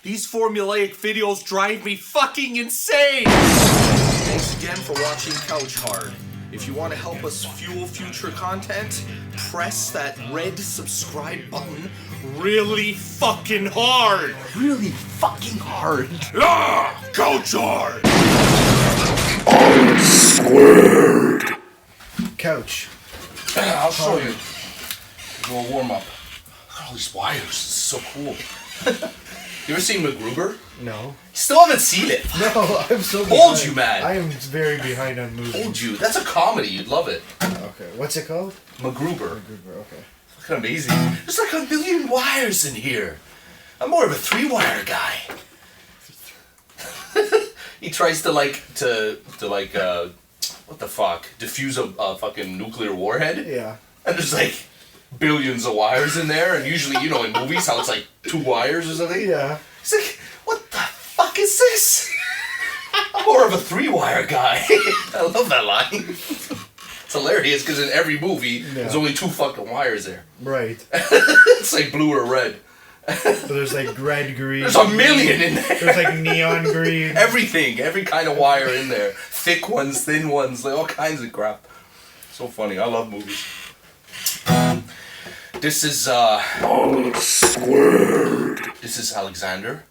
These formulaic videos drive me fucking insane! Thanks again for watching Couch Hard. If you want to help us fuel future content, press that red subscribe button really fucking hard! Really fucking hard. Ah! Couch Hard! Squared. Couch. I'll show you. A little warm up. Look at all these wires. This is so cool. You ever seen MacGruber? No. Still haven't seen it. No, I'm so behind. Told you, man. I am very behind on movies. Told you. That's a comedy. You'd love it. Okay, what's it called? MacGruber. Okay. Look how amazing. There's like 1 million wires in here. I'm more of a 3-wire guy. He tries to what the fuck? Defuse a fucking nuclear warhead? Yeah. And there's like billions of wires in there, and usually, you know, in movies how it's like 2 wires or something. Yeah. It's like, what the fuck is this? I'm more of a 3-wire guy. I love that line. It's hilarious because in every movie, there's only 2 fucking wires there. Right. It's like blue or red. So there's like red, green. There's 1 million in there. There's like neon green. Everything, every kind of wire in there. Thick ones, thin ones, like all kinds of crap. So funny. I love movies. This is Squared. This is Alexander.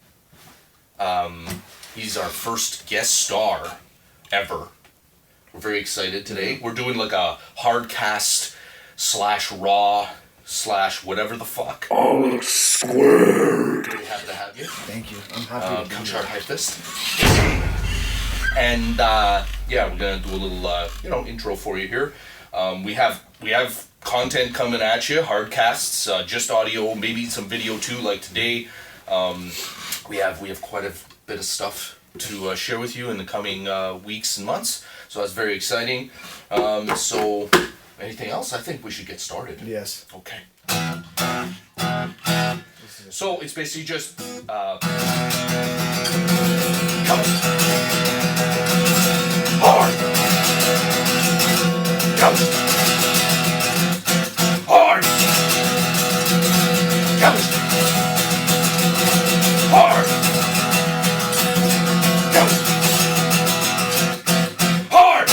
He's our first guest star ever. We're very excited today. We're doing like a hardcast / raw / whatever the fuck. Squared. Very happy to have you. Thank you. I'm happy to be Couch here. Hard High Fist. And yeah, we're gonna do a little intro for you here. We have content coming at you, hardcasts, just audio, maybe some video too, like today. We have quite a bit of stuff to share with you in the coming weeks and months. So that's very exciting. So anything else? I think we should get started. Yes. Okay. So it's basically just come hard. Come hard. Come hard. Come hard.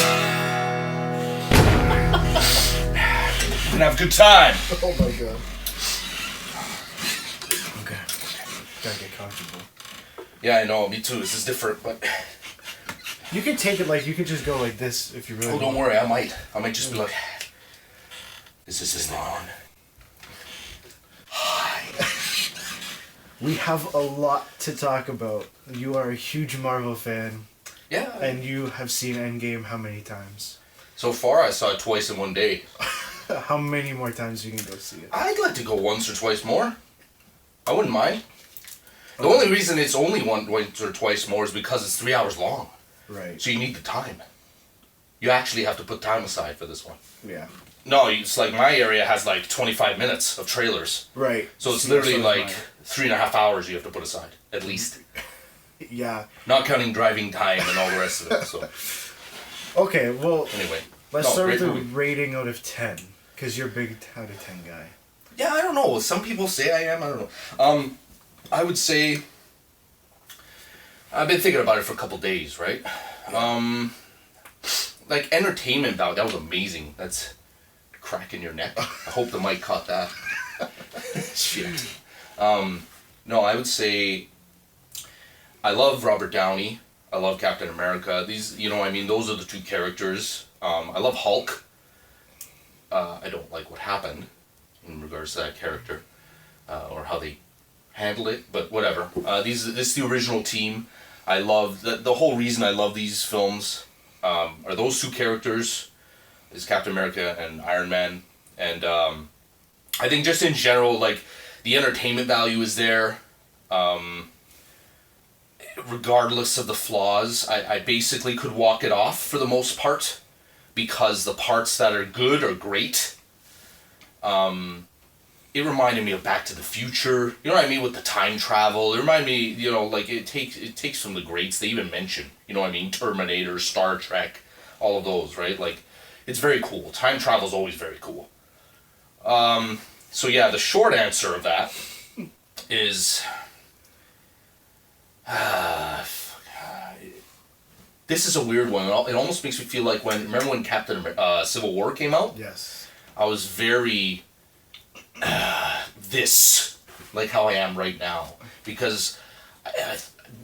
And have a good time. Oh my god. Okay. Gotta get comfortable. Yeah, I know. Me too. This is different, but You can take it like, you can just go like this if you really don't worry. I might just be like, is this on? We have a lot to talk about. You are a huge Marvel fan, Yeah. and you have seen Endgame how many times? So far, I saw it twice in one day. How many more times you can go see it? I'd like to go once or twice more. I wouldn't mind. The only reason it's only once or twice more is because it's 3 hours long. Right. So you need the time. You actually have to put time aside for this one. Yeah. No, it's like my area has like 25 minutes of trailers. Right. So it's See, literally so is like mine. 3.5 hours you have to put aside, at least. Yeah. Not counting driving time and all the rest of it, so. Okay, well, Anyway. let's start with great the movie. rating out of 10. Because you're a big out of 10 guy. Yeah, I don't know. Some people say I am. I don't know. I would say I've been thinking about it for a couple days, right? Like entertainment value, that was amazing. That's cracking your neck. I hope the mic caught that. Shit. No, I would say I love Robert Downey. I love Captain America. These, those are the 2 characters. I love Hulk. I don't like what happened in regards to that character, or how they handled it, but whatever. This is the original team. I love, the whole reason I love these films are those 2 characters, is Captain America and Iron Man, and I think just in general, like, the entertainment value is there, regardless of the flaws. I basically could walk it off for the most part, because the parts that are good are great. It reminded me of Back to the Future, you know what I mean, with the time travel. It reminded me, like it takes from the greats. They even mention, you know what I mean, Terminator, Star Trek, all of those, right? Like, it's very cool. Time travel is always very cool. So yeah, the short answer of that is this is a weird one. It almost makes me feel like remember when Captain Civil War came out? Yes. I was very like how I am right now, because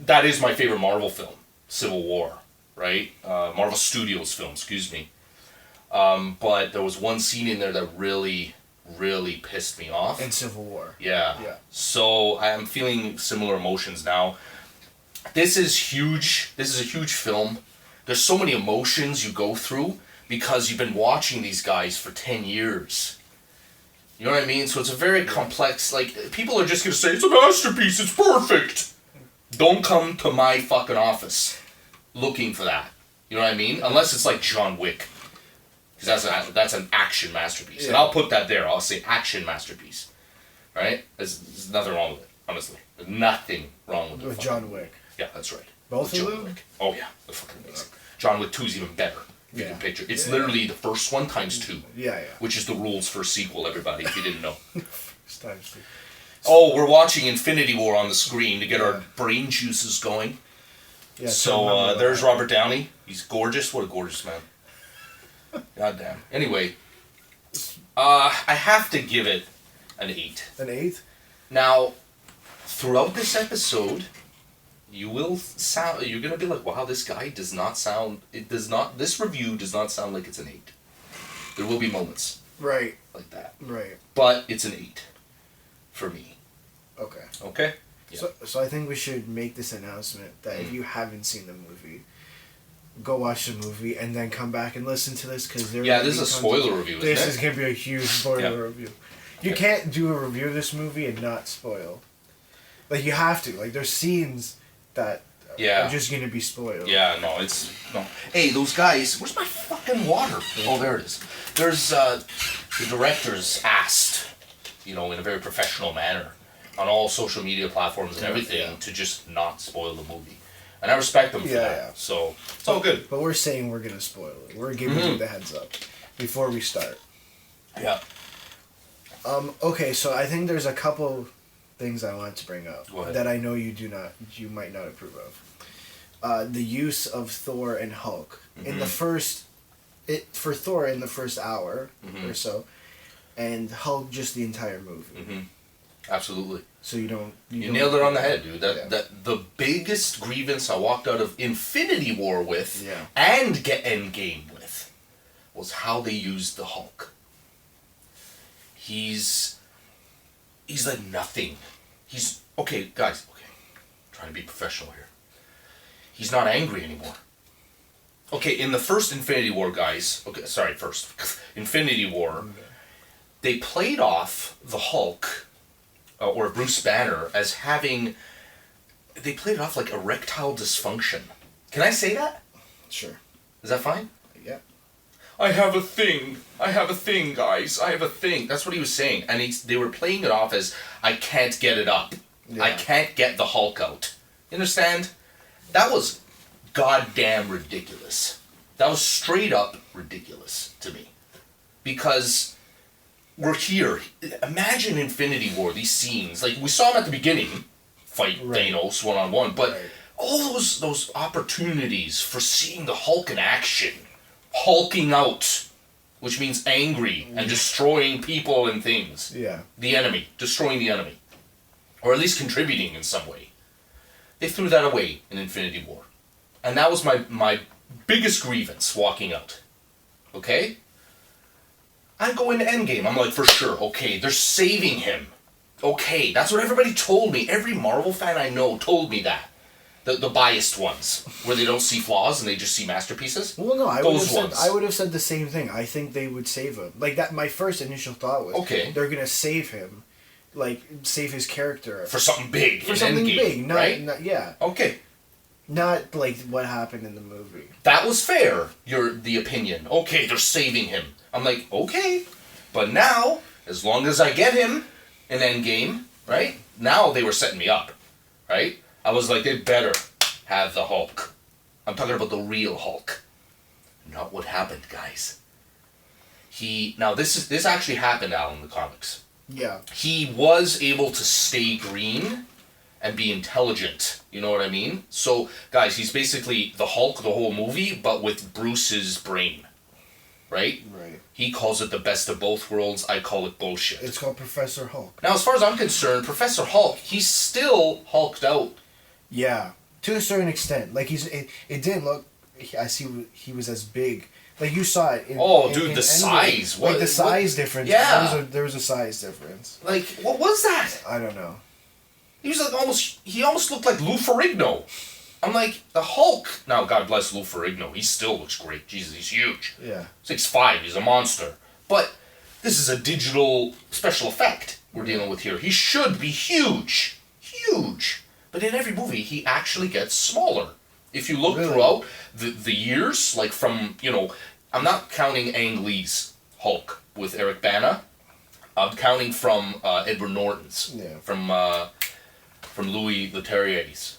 that is my favorite Marvel film, Civil War, right? Marvel Studios film, excuse me. But there was one scene in there that really, really pissed me off. In Civil War. Yeah. Yeah. So I am feeling similar emotions now. This is huge. This is a huge film. There's so many emotions you go through because you've been watching these guys for 10 years. You know what I mean? So it's a very complex, like, people are just going to say, it's a masterpiece, it's perfect. Don't come to my fucking office looking for that. You know what I mean? Unless it's like John Wick. Because that's an action masterpiece. Yeah. And I'll put that there. I'll say action masterpiece. Right? There's nothing wrong with it, honestly. There's nothing wrong with it. With John Wick. Yeah, that's right. Both With of John them? Wick. Oh yeah, they're fucking amazing. John Wick 2 is even better. If you Yeah. can picture. It's Yeah. literally the first one times 2. Yeah. Which is the rules for a sequel, everybody, if you didn't know. It's time to- Oh, we're watching Infinity War on the screen to get our Yeah. brain juices going. Yeah, So remember there's that. Robert Downey. He's gorgeous. What a gorgeous man. Goddamn. Anyway, I have to give it an 8. An 8? Now, throughout this episode, you're gonna be like, wow, this guy does not sound, this review does not sound like it's an 8. There will be moments Right. like that. Right. But it's an 8 for me. Okay. Okay? Yeah. So I think we should make this announcement that if you haven't seen the movie, go watch the movie and then come back and listen to this, because Yeah, this is a spoiler review, isn't This it? is gonna be a huge spoiler Yeah. review. You Yeah. can't do a review of this movie and not spoil. Like, you have to. Like, there's scenes that Yeah. are just gonna be spoiled. Yeah, no. Hey, those guys, where's my fucking water? Oh, there it is. There's, the directors asked, in a very professional manner, on all social media platforms and everything, to just not spoil the movie. And I respect them for Yeah, that. yeah. So, it's all good. But we're saying we're gonna spoil it. We're giving you the heads up before we start. Yeah. Okay, so I think there's a couple things I want to bring up Go ahead. that I know you might not approve of. The use of Thor and Hulk in the for Thor in the first hour or so, and Hulk just the entire movie. Absolutely. So you don't nailed it on the head, dude. Yeah. That the biggest grievance I walked out of Infinity War with Yeah. and get Endgame with was how they used the Hulk. He's like nothing. He's okay, guys. Okay, trying to be professional here. He's not angry anymore. Okay, in the first Infinity War, guys. Okay, sorry, first Infinity War, they played off the Hulk or Bruce Banner as having. They played it off like erectile dysfunction. Can I say that? Sure. Is that fine? Yeah. I have a thing, guys. I have a thing. That's what he was saying. And they were playing it off as, I can't get it up. Yeah. I can't get the Hulk out. You understand? That was goddamn ridiculous. That was straight up ridiculous to me. Because we're here. Imagine Infinity War, these scenes. Like, we saw them at the beginning. Fight Thanos one-on-one. But all those opportunities for seeing the Hulk in action. Hulking out, which means angry and destroying people and things. Yeah. The enemy, destroying the enemy. Or at least contributing in some way. They threw that away in Infinity War. And that was my biggest grievance walking out. Okay? I go into Endgame, I'm like, for sure, okay, they're saving him. Okay, that's what everybody told me. Every Marvel fan I know told me that. The biased ones, where they don't see flaws and they just see masterpieces. Well, no, I Those ones. would have said the same thing. I think they would save him. Like that. My first initial thought was, Okay. they're gonna save him, like save his character For something big. for in something Endgame, big. Not, right? not yeah, Okay. not like what happened in the movie. That was fair, the opinion. Okay, they're saving him. I'm like, okay. But now, as long as I get him in Endgame, right? Now they were setting me up, right? I was like, they better have the Hulk. I'm talking about the real Hulk. Not what happened, guys. Now this actually happened, Al, in the comics. Yeah. He was able to stay green and be intelligent. You know what I mean? So, guys, he's basically the Hulk the whole movie, but with Bruce's brain. Right? Right. He calls it the best of both worlds. I call it bullshit. It's called Professor Hulk. Now, as far as I'm concerned, Professor Hulk, he's still hulked out. Yeah, to a certain extent. Like it didn't look. I see he was as big. Like you saw it. Dude, the Endgame. size. Like the size difference. Yeah. There was a size difference. Like, what was that? I don't know. He was like he almost looked like Lou Ferrigno. I'm like, the Hulk. Now, God bless Lou Ferrigno. He still looks great. Jesus, he's huge. Yeah. 6'5", he's a monster. But this is a digital special effect we're dealing with here. He should be huge. Huge. But in every movie, he actually gets smaller. If you look throughout the years, like from, I'm not counting Ang Lee's Hulk with Eric Bana. I'm counting from Edward Norton's. Yeah. From Louis Leterrier's.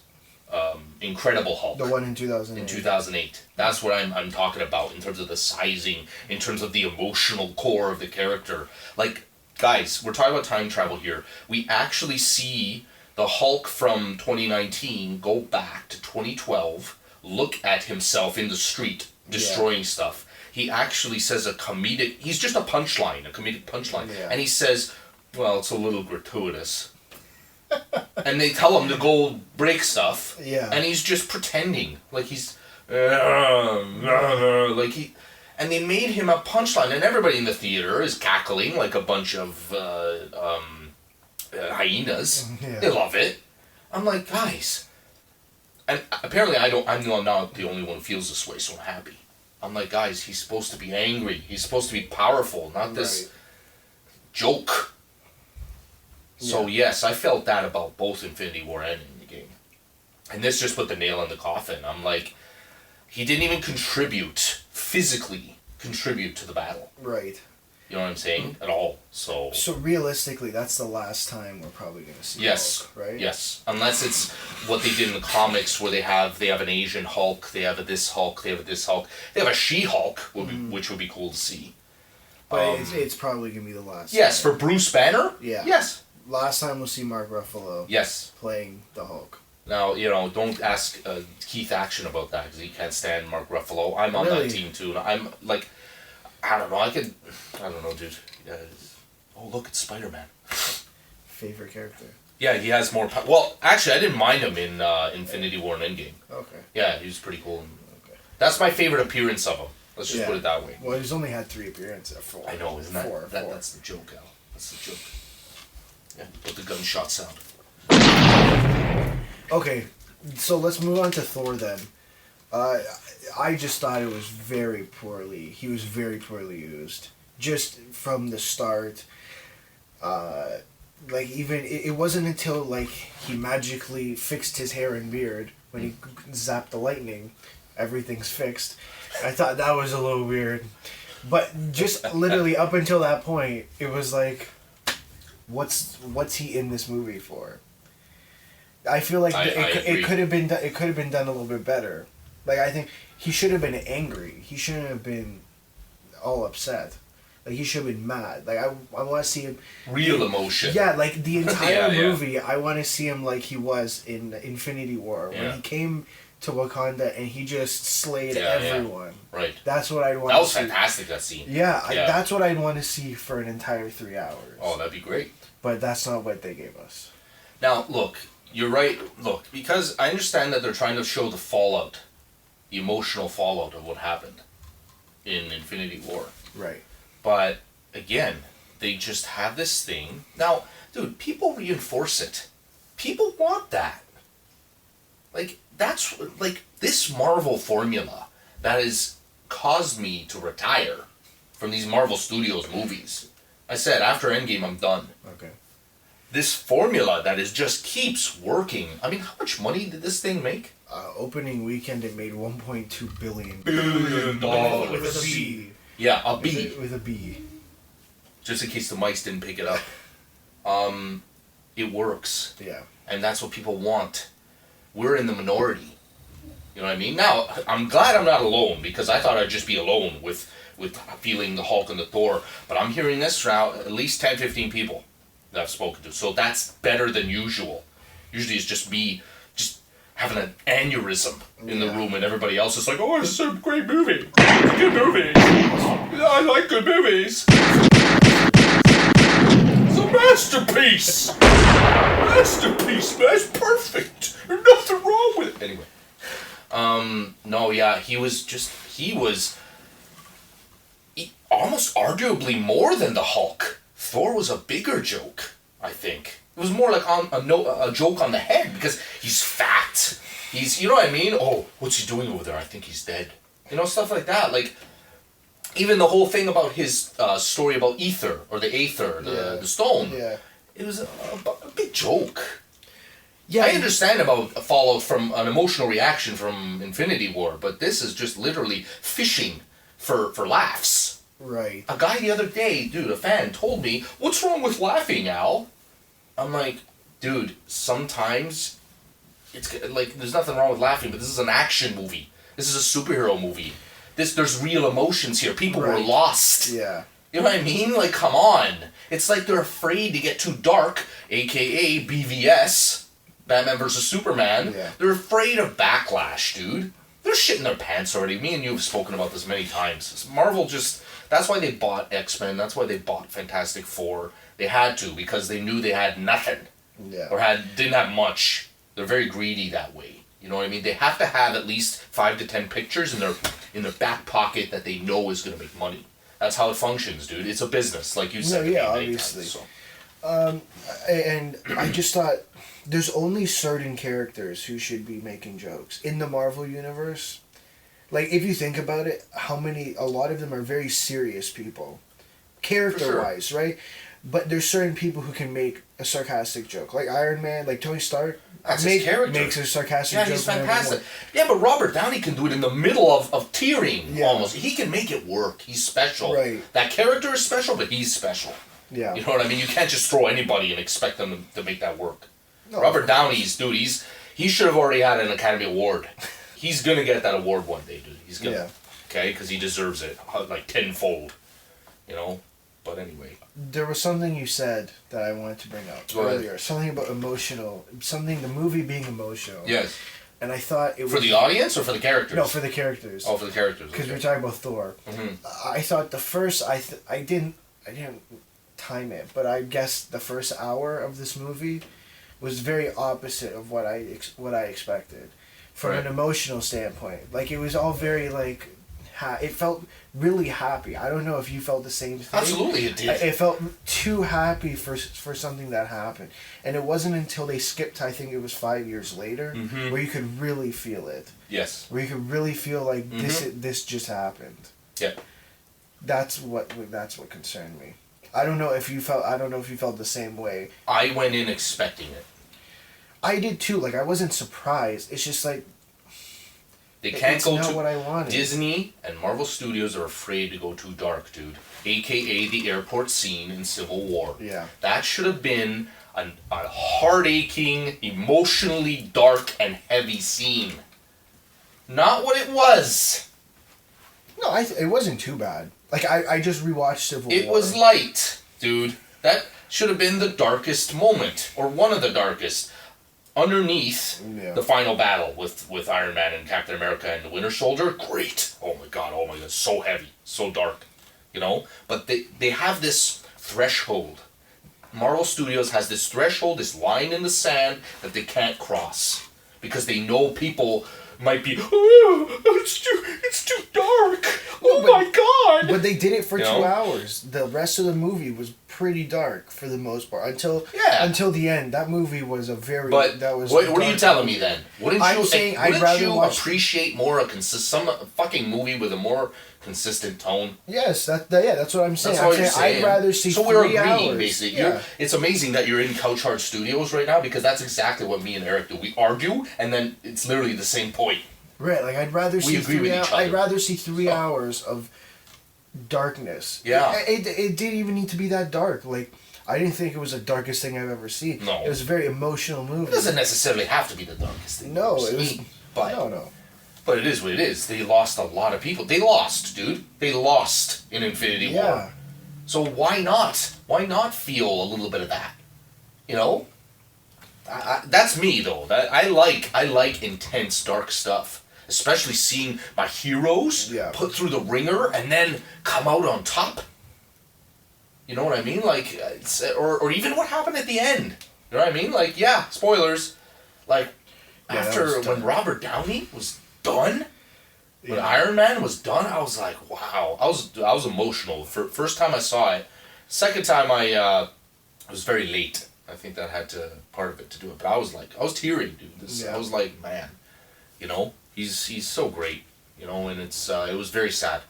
Incredible Hulk. The one in 2008. In 2008. That's what I'm talking about in terms of the sizing, in terms of the emotional core of the character. Like, guys, we're talking about time travel here. We actually see the Hulk from 2019 go back to 2012, look at himself in the street, destroying stuff. He actually says he's just a comedic punchline. Yeah. And he says, well, it's a little gratuitous. And they tell him to go break stuff. Yeah. And he's just pretending. Like he's... and they made him a punchline. And everybody in the theater is cackling like a bunch of hyenas. Yeah. They love it. I'm like, guys... And apparently I'm not the only one who feels this way, so I'm happy. I'm like, guys, he's supposed to be angry. He's supposed to be powerful, not this joke. So yes, I felt that about both Infinity War and Endgame. And this just put the nail in the coffin. I'm like, he didn't even physically contribute to the battle. Right. You know what I'm saying? At all. So realistically, that's the last time we're probably going to see Hulk, right? Yes. Unless it's what they did in the comics where they have an Asian Hulk, they have this Hulk, they have this Hulk. They have a She-Hulk, which would be cool to see. But it's probably going to be the last Yes, time. for Bruce Banner? Yeah. Yes. Last time we'll see Mark Ruffalo playing the Hulk. Now, don't ask Keith Action about that because he can't stand Mark Ruffalo. I'm on that team too. And I'm like, I don't know, dude. Look, it's Spider-Man. Favorite character? Yeah, he has more... Well, actually, I didn't mind him in Infinity War and Endgame. Okay. Yeah, he was pretty cool. Okay. That's my favorite appearance of him. Let's just put it that way. Well, he's only had 3 appearances. 4. I know, isn't that... Four. That's the joke, Al. That's the joke. Yeah, put the gunshot sound. Okay, so let's move on to Thor then. I just thought it was he was very poorly used. Just from the start. It wasn't until, he magically fixed his hair and beard when he zapped the lightning, everything's fixed. I thought that was a little weird. But just literally up until that point, it was like, what's he in this movie for? I feel like it could have been done a little bit better. Like, I think he should have been angry. He shouldn't have been all upset. Like, he should have been mad. Like, I want to see him... Real emotion. Yeah, like, the entire movie, I want to see him like he was in Infinity War. When he came to Wakanda and he just slayed everyone. Yeah. Right. That's what I'd want to see. That was fantastic, that scene. Yeah, that's what I'd want to see for an entire 3 hours. Oh, that'd be great. But that's not what they gave us. Now, look, you're right. Look, because I understand that they're trying to show the fallout, the emotional fallout of what happened in Infinity War. Right. But, again, they just have this thing. Now, dude, people reinforce it. People want that. Like, that's, like, this Marvel formula that has caused me to retire from these Marvel Studios movies. I said, after Endgame, I'm done. Okay. This formula that just keeps working. I mean, how much money did this thing make? Opening weekend, it made $1.2 billion. $1 billion. With a B. Yeah, a B. With a B. Just in case the mics didn't pick it up. It works. Yeah. And that's what people want. We're in the minority. You know what I mean? Now, I'm glad I'm not alone, because I thought I'd just be alone with feeling the Hulk and the Thor. But I'm hearing this from at least 10, 15 people that I've spoken to. So that's better than usual. Usually it's just me just having an aneurysm in the room and everybody else is like, oh, it's a great movie. Good movie. I like good movies. It's a masterpiece. Masterpiece, man. It's perfect. There's nothing wrong with it. Anyway. No, yeah, he was almost arguably more than the Hulk. Thor was a bigger joke, I think. It was more like a joke on the head because he's fat. He's, you know what I mean? Oh, what's he doing over there? I think he's dead. You know, stuff like that. Like, even the whole thing about his story about ether, or the aether, the stone. Yeah. It was a big joke. Yeah, I understand about a fallout from an emotional reaction from Infinity War, but this is just literally fishing for laughs. Right. A guy the other day, dude, a fan, told me, what's wrong with laughing, Al? I'm like, dude, sometimes it's like, there's nothing wrong with laughing, but this is an action movie. This is a superhero movie. There's real emotions here. People were lost. Yeah. You know what I mean? Like, come on. It's like they're afraid to get too dark, aka BVS, Batman vs. Superman. Yeah. They're afraid of backlash, dude. They're shitting their pants already. Me and you have spoken about this many times. Marvel just... That's why they bought X-Men. That's why they bought Fantastic Four. They had to, because they knew they had nothing. Yeah. Or didn't have much. They're very greedy that way. You know what I mean? They have to have at least 5 to 10 pictures in their back pocket that they know is going to make money. That's how it functions, dude. It's a business, like you said. No, yeah, obviously. And I just thought there's only certain characters who should be making jokes in the Marvel universe. Like, if you think about it, a lot of them are very serious people, character-wise, right? But there's certain people who can make a sarcastic joke, like Iron Man, like Tony Stark. That's his character. Makes a sarcastic joke. Yeah, he's fantastic. Yeah, but Robert Downey can do it in the middle of tearing, almost. He can make it work. He's special. Right. That character is special, but he's special. Yeah. You know what I mean? You can't just throw anybody and expect them to make that work. No, Robert Downey's, dude, he should have already had an Academy Award. He's gonna get that award one day, dude. He's gonna. Yeah. Okay? Because he deserves it, like, tenfold. You know? But anyway. There was something you said that I wanted to bring up earlier. Something about the movie being emotional. Yes. And I thought it was... For the audience or for the characters? No, for the characters. Oh, for the characters. Because we're talking about Thor. Mm-hmm. I thought the first... I didn't time it, but I guess the first hour of this movie was very opposite of what I expected. From an emotional standpoint. Like, it was all very, like... it felt really happy. I don't know if you felt the same thing. Absolutely, it did. It felt too happy for something that happened. And it wasn't until they skipped, I think it was 5 years later, where you could really feel it. Yes. Where you could really feel like this just happened. Yeah. That's what concerned me. I don't know if you felt the same way. I went in expecting it. I did too. Like, I wasn't surprised. It's just like... They can't go not what I wanted. Disney and Marvel Studios are afraid to go too dark, dude. AKA the airport scene in Civil War. Yeah. That should have been a heart-aching, emotionally dark and heavy scene. Not what it was. No, it wasn't too bad. Like, I just rewatched Civil War. It was light, dude. That should have been the darkest moment, or one of the darkest. Underneath the final battle with Iron Man and Captain America and the Winter Soldier, great. Oh my god, so heavy, so dark, you know? But they have this threshold. Marvel Studios has this threshold, this line in the sand that they can't cross. Because they know people might be, oh, it's too dark. Oh my god. But they did it for 2 hours. The rest of the movie was pretty dark for the most part until the end. That movie was a very what are you telling me then? Wouldn't you appreciate more some fucking movie with a more consistent tone? Yes, that's what I'm saying. I'd rather see. So we're agreeing, basically. Yeah. It's amazing that you're in Couch Hard Studios right now because that's exactly what me and Eric do. We argue, and then it's literally the same point. Right, like I'd rather see 3 hours of darkness. Yeah. It didn't even need to be that dark. Like, I didn't think it was the darkest thing I've ever seen. No. It was a very emotional movie. It doesn't necessarily have to be the darkest thing. No, it was. No. But it is what it is. They lost a lot of people. They lost, dude. They lost in Infinity War. So why not? Why not feel a little bit of that? You know? That's me though. I like intense dark stuff, especially seeing my heroes put through the ringer and then come out on top. You know what I mean? Like, or even what happened at the end. You know what I mean? Like, yeah, spoilers. Like, after when Robert Downey was done, when Iron Man was done, I was like, wow. I was emotional. First time I saw it. Second time I was very late. I think that had part of it to do it. But I was teary, dude. I was like, man, you know, he's so great, you know, and it was very sad.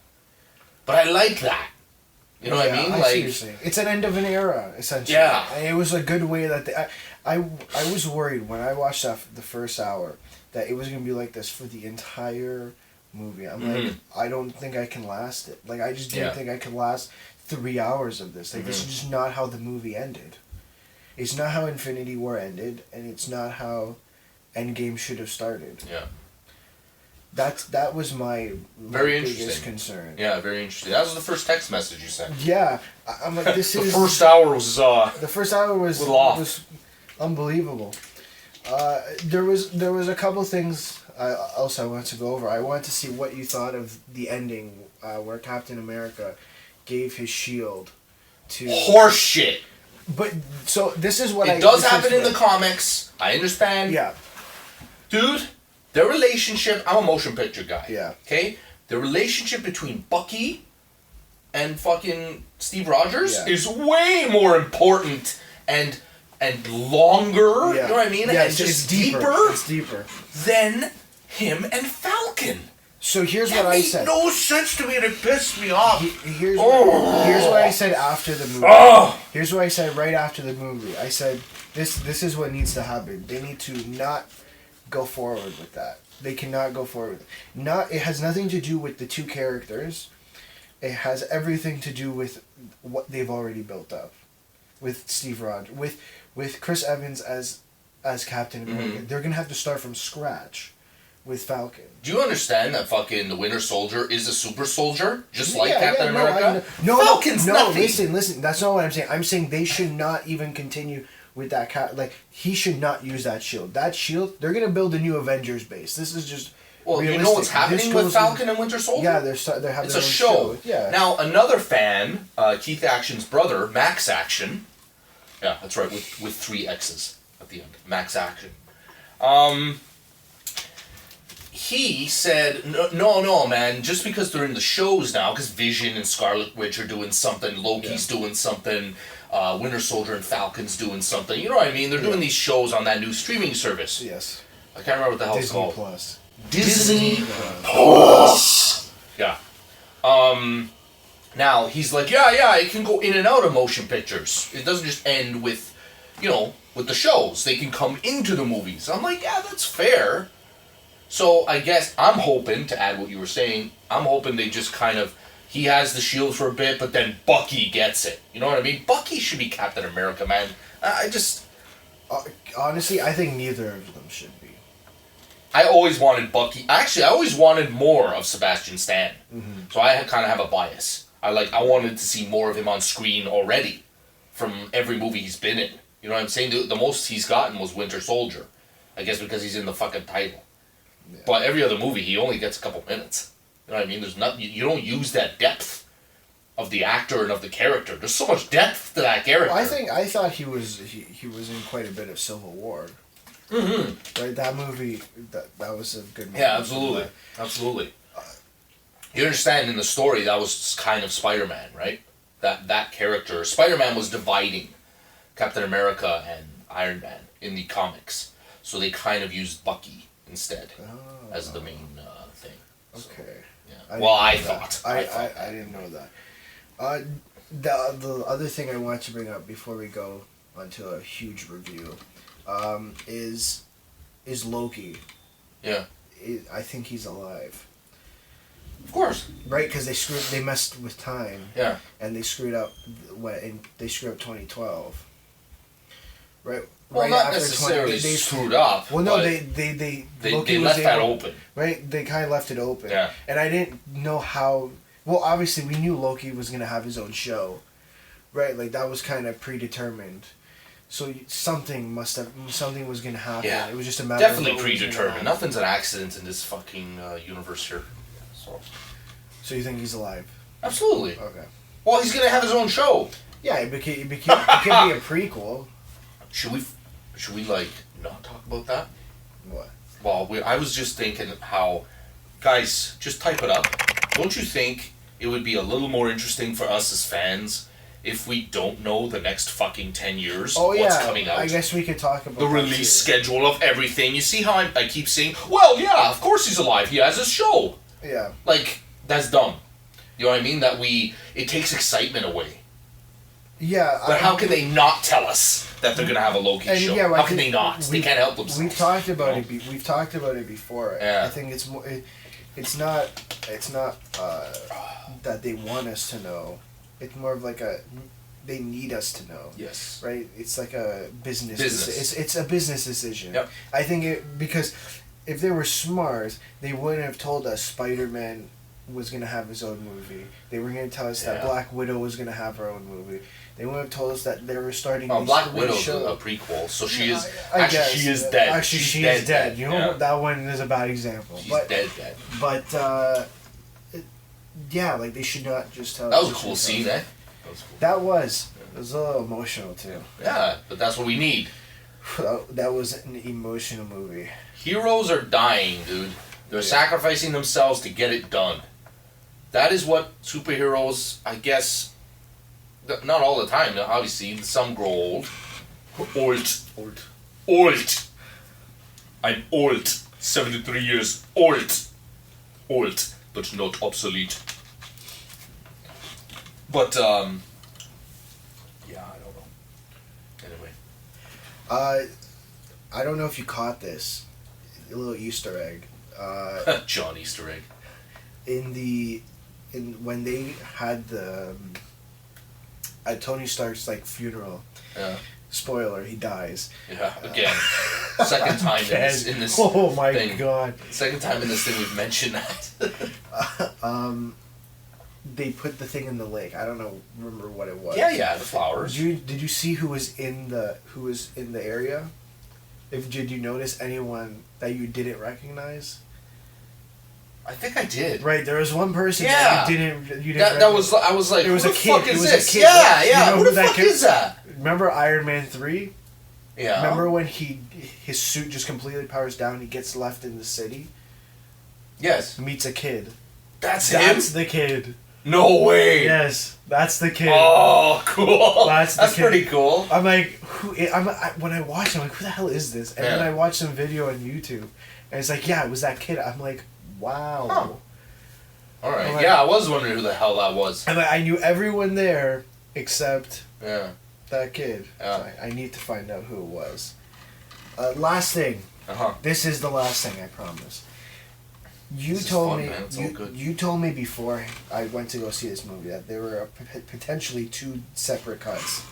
But I like that. You know what I mean? I see what you're saying. It's an end of an era, essentially. Yeah. And it was a good way that I was worried when I watched the first hour that it was going to be like this for the entire movie. I'm like, I don't think I can last it. Like, I just didn't think I could last 3 hours of this. Like, this is just not how the movie ended. It's not how Infinity War ended, and it's not how Endgame should have started. Yeah. That was my biggest concern. Yeah, very interesting. That was the first text message you sent. Yeah, I'm like, this is... The first hour was... The first hour was unbelievable. There was a couple things else I wanted to go over. I wanted to see what you thought of the ending where Captain America gave his shield to... Horseshit! But, so, this is what It does happen in the comics. I understand. Yeah. Dude, their relationship... I'm a motion picture guy. Yeah. Okay? The relationship between Bucky and fucking Steve Rogers is way more important and longer, you know what I mean? Yeah, and it's deeper. It's deeper. Than him and Falcon. So here's what I said. That made no sense to me and it pissed me off. Here's what I said after the movie. Here's what I said right after the movie. I said, this is what needs to happen. They need to not go forward with that. They cannot go forward. It has nothing to do with the two characters. It has everything to do with what they've already built up. With Steve Rogers. With Chris Evans as Captain America. They're going to have to start from scratch with Falcon. Do you understand that fucking the Winter Soldier is a super soldier? Just like Captain America? Falcon's nothing. Listen. That's not what I'm saying. I'm saying they should not even continue with that like, he should not use that shield. That shield, they're going to build a new Avengers base. This is just realistic. You know what's happening with Falcon and Winter Soldier? Yeah, they're having it's a show. Yeah. Now, another fan, Keith Action's brother, Max Action. Yeah, that's right, with 3 X's at the end. Max Action. He said, no, man, just because they're in the shows now, because Vision and Scarlet Witch are doing something, Loki's doing something, Winter Soldier and Falcon's doing something, you know what I mean? They're doing these shows on that new streaming service. Yes. I can't remember what the hell it's called. Disney Plus. Yeah. Now, he's like, yeah, it can go in and out of motion pictures. It doesn't just end with, with the shows. They can come into the movies. I'm like, yeah, that's fair. So, I guess I'm hoping, to add what you were saying, I'm hoping they just kind of, he has the shield for a bit, but then Bucky gets it. You know what I mean? Bucky should be Captain America, man. Honestly, I think neither of them should be. I always wanted Bucky. Actually, I always wanted more of Sebastian Stan. So I kind of have a bias. I wanted to see more of him on screen already from every movie he's been in. You know what I'm saying? The most he's gotten was Winter Soldier. I guess because he's in the fucking title. Yeah. But every other movie, he only gets a couple minutes. You know what I mean? There's nothing. You don't use that depth of the actor and of the character. There's so much depth to that character. Well, I thought he was in quite a bit of Civil War. Right, that movie, that was a good movie. Yeah, absolutely. You understand, in the story, that was kind of Spider-Man, right? That character, Spider-Man was dividing Captain America and Iron Man in the comics, so they kind of used Bucky instead as the main thing. So, okay. Yeah. I thought. I didn't know that. The other thing I want to bring up before we go onto a huge review is Loki. Yeah. I think he's alive. Of course. Right, because they messed with time. Yeah. And they screwed up 2012. Right. Well, right, not necessarily they screwed up. Well, no, they left that open. Right, they kind of left it open. Yeah. And I didn't know how. Well, obviously we knew Loki was gonna have his own show, right? Like that was kind of predetermined. So something was gonna happen. Yeah. It was just a matter Definitely of what was gonna predetermined. happen. Nothing's an accident in this fucking universe here. So you think he's alive? Absolutely. Okay. Well, he's gonna have his own show. Yeah, it could be a prequel. Should we like not talk about that? What? Well, I was just thinking how, guys, just type it up. Don't you think it would be a little more interesting for us as fans if we don't know the next fucking 10 years what's coming out? I guess we could talk about the that release too. schedule of everything. You see how I keep saying, well, yeah, of course he's alive. He has a show. Yeah. Like, that's dumb. You know what I mean? It takes excitement away. Yeah. But how can they not tell us that they're gonna have a Loki show? Yeah, How can they not? They can't help themselves. We've talked about you know? it. We've talked about it before. Yeah. I think it's more. It's not. It's not that they want us to know. It's more of like they need us to know. Yes. Right. It's like a business. Business. It's a business decision. Yep. I think because if they were smart, they wouldn't have told us Spider-Man was gonna have his own movie. They were gonna tell us that Black Widow was gonna have her own movie. They would have told us that they were starting. Oh, these Black three Widow's shows. a prequel, so she is. I Actually, guess, she is dead. Actually, she is dead. You know, Yeah. that one is a bad example. She's but, dead. But yeah, like they should not just tell. That was a cool scene, eh? That was cool. That was. It was a little emotional too. Yeah, but that's what we need. That was an emotional movie. Heroes are dying, dude. They're sacrificing themselves to get it done. That is what superheroes, I guess, not all the time, obviously, some grow old. Old. I'm old. 73 years old. Old, but not obsolete. But, yeah, I don't know. Anyway. I don't know if you caught this. A little Easter egg. John Easter egg. When they had the at Tony Stark's like funeral. Yeah. Spoiler: he dies. Yeah. Again, second time in this. Oh my thing. god! Second time in this thing we've mentioned that. They put the thing in the lake. I don't know. Remember what it was? Yeah, the flowers. Did you see who was in the area? Did you notice anyone that you didn't recognize? I think I did. Right, there was one person Yeah. that you didn't. That was. I was like, It was who a the kid. fuck It is was this? a kid. Yeah. You know Who the who that fuck kid- is that? Remember Iron Man 3? Yeah. Remember when his suit just completely powers down, he gets left in the city, Yes. meets a kid. That's That's him. the kid. No way. Yes, that's the kid. Oh, cool. That's the kid. pretty cool. I'm like, when I watched it, I'm like, who the hell is this? And then Yeah. I watched some video on YouTube, and it's like, yeah, it was that kid. I'm like, wow. Huh. All right. I'm like- Yeah, I was wondering who the hell that was. And I knew everyone there except Yeah. that kid. Yeah. So I need to find out who it was. Last thing. Uh-huh. This is the last thing, I promise. You This is told fun, me man. It's all good. you told me before I went to go see this movie that there were potentially two separate cuts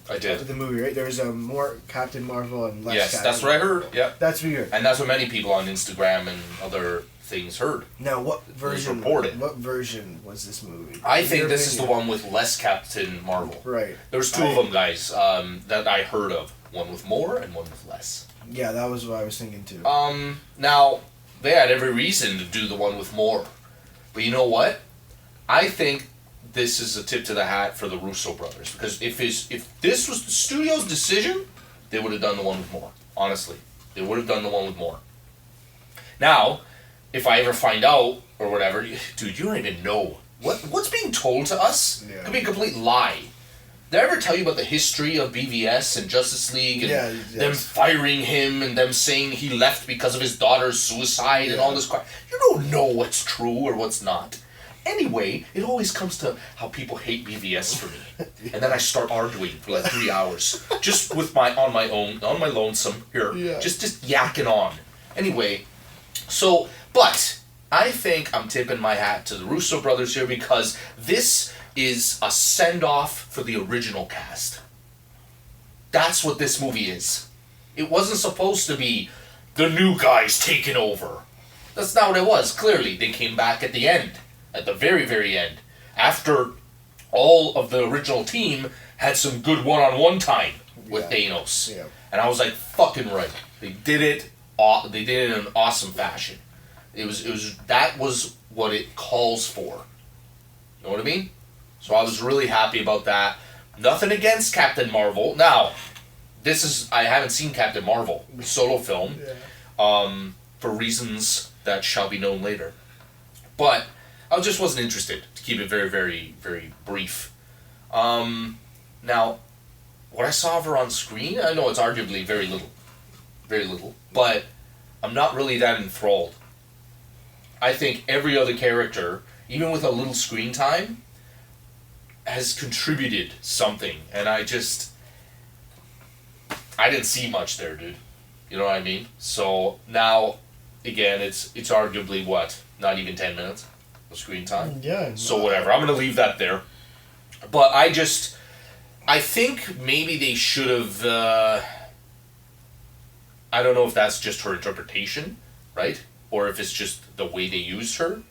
I of did. the movie, right? There was a more Captain Marvel and less Yes, Captain that's what I heard. Yeah. That's weird. And that's what many people on Instagram and other things heard. Now, what version? reported. What version was this movie? I In think your this is the opinion? one with less Captain Marvel. Right. There's two of them, guys, that I heard of. One with more and one with less. Yeah, that was what I was thinking too. Now, they had every reason to do the one with more. But you know what? I think this is a tip to the hat for the Russo brothers. Because if this was the studio's decision, they would have done the one with more. Honestly. They would have done the one with more. Now, if I ever find out, or whatever, dude, you don't even know. What's being told to us? Yeah. Could be a complete lie. Did I ever tell you about the history of BVS and Justice League and them firing him and them saying he left because of his daughter's suicide and all this crap? You don't know what's true or what's not. Anyway, it always comes to how people hate BVS for me. And then I start arguing for like 3 hours. Just with on my lonesome here. Yeah. Just yakking on. Anyway, so, but I think I'm tipping my hat to the Russo brothers here because this is a send-off for the original cast. That's what this movie is. It wasn't supposed to be the new guys taking over. That's not what it was. Clearly, they came back at the end. At the very, very end. After all of the original team had some good one-on-one time. with Thanos. Yeah. And I was like, fucking right. They did it. They did it in an awesome fashion. That was what it calls for. You know what I mean? So I was really happy about that. Nothing against Captain Marvel. Now, I haven't seen Captain Marvel solo film, for reasons that shall be known later. But I just wasn't interested, to keep it very, very, very brief. Now, what I saw of her on screen, I know it's arguably very little, but I'm not really that enthralled. I think every other character, even with a little screen time, has contributed something, and I didn't see much there, dude. You know what I mean? So now, again, it's arguably not even 10 minutes of screen time. Yeah. So whatever, I'm gonna leave that there. But I think maybe they should have. I don't know if that's just her interpretation, right, or if it's just the way they used her.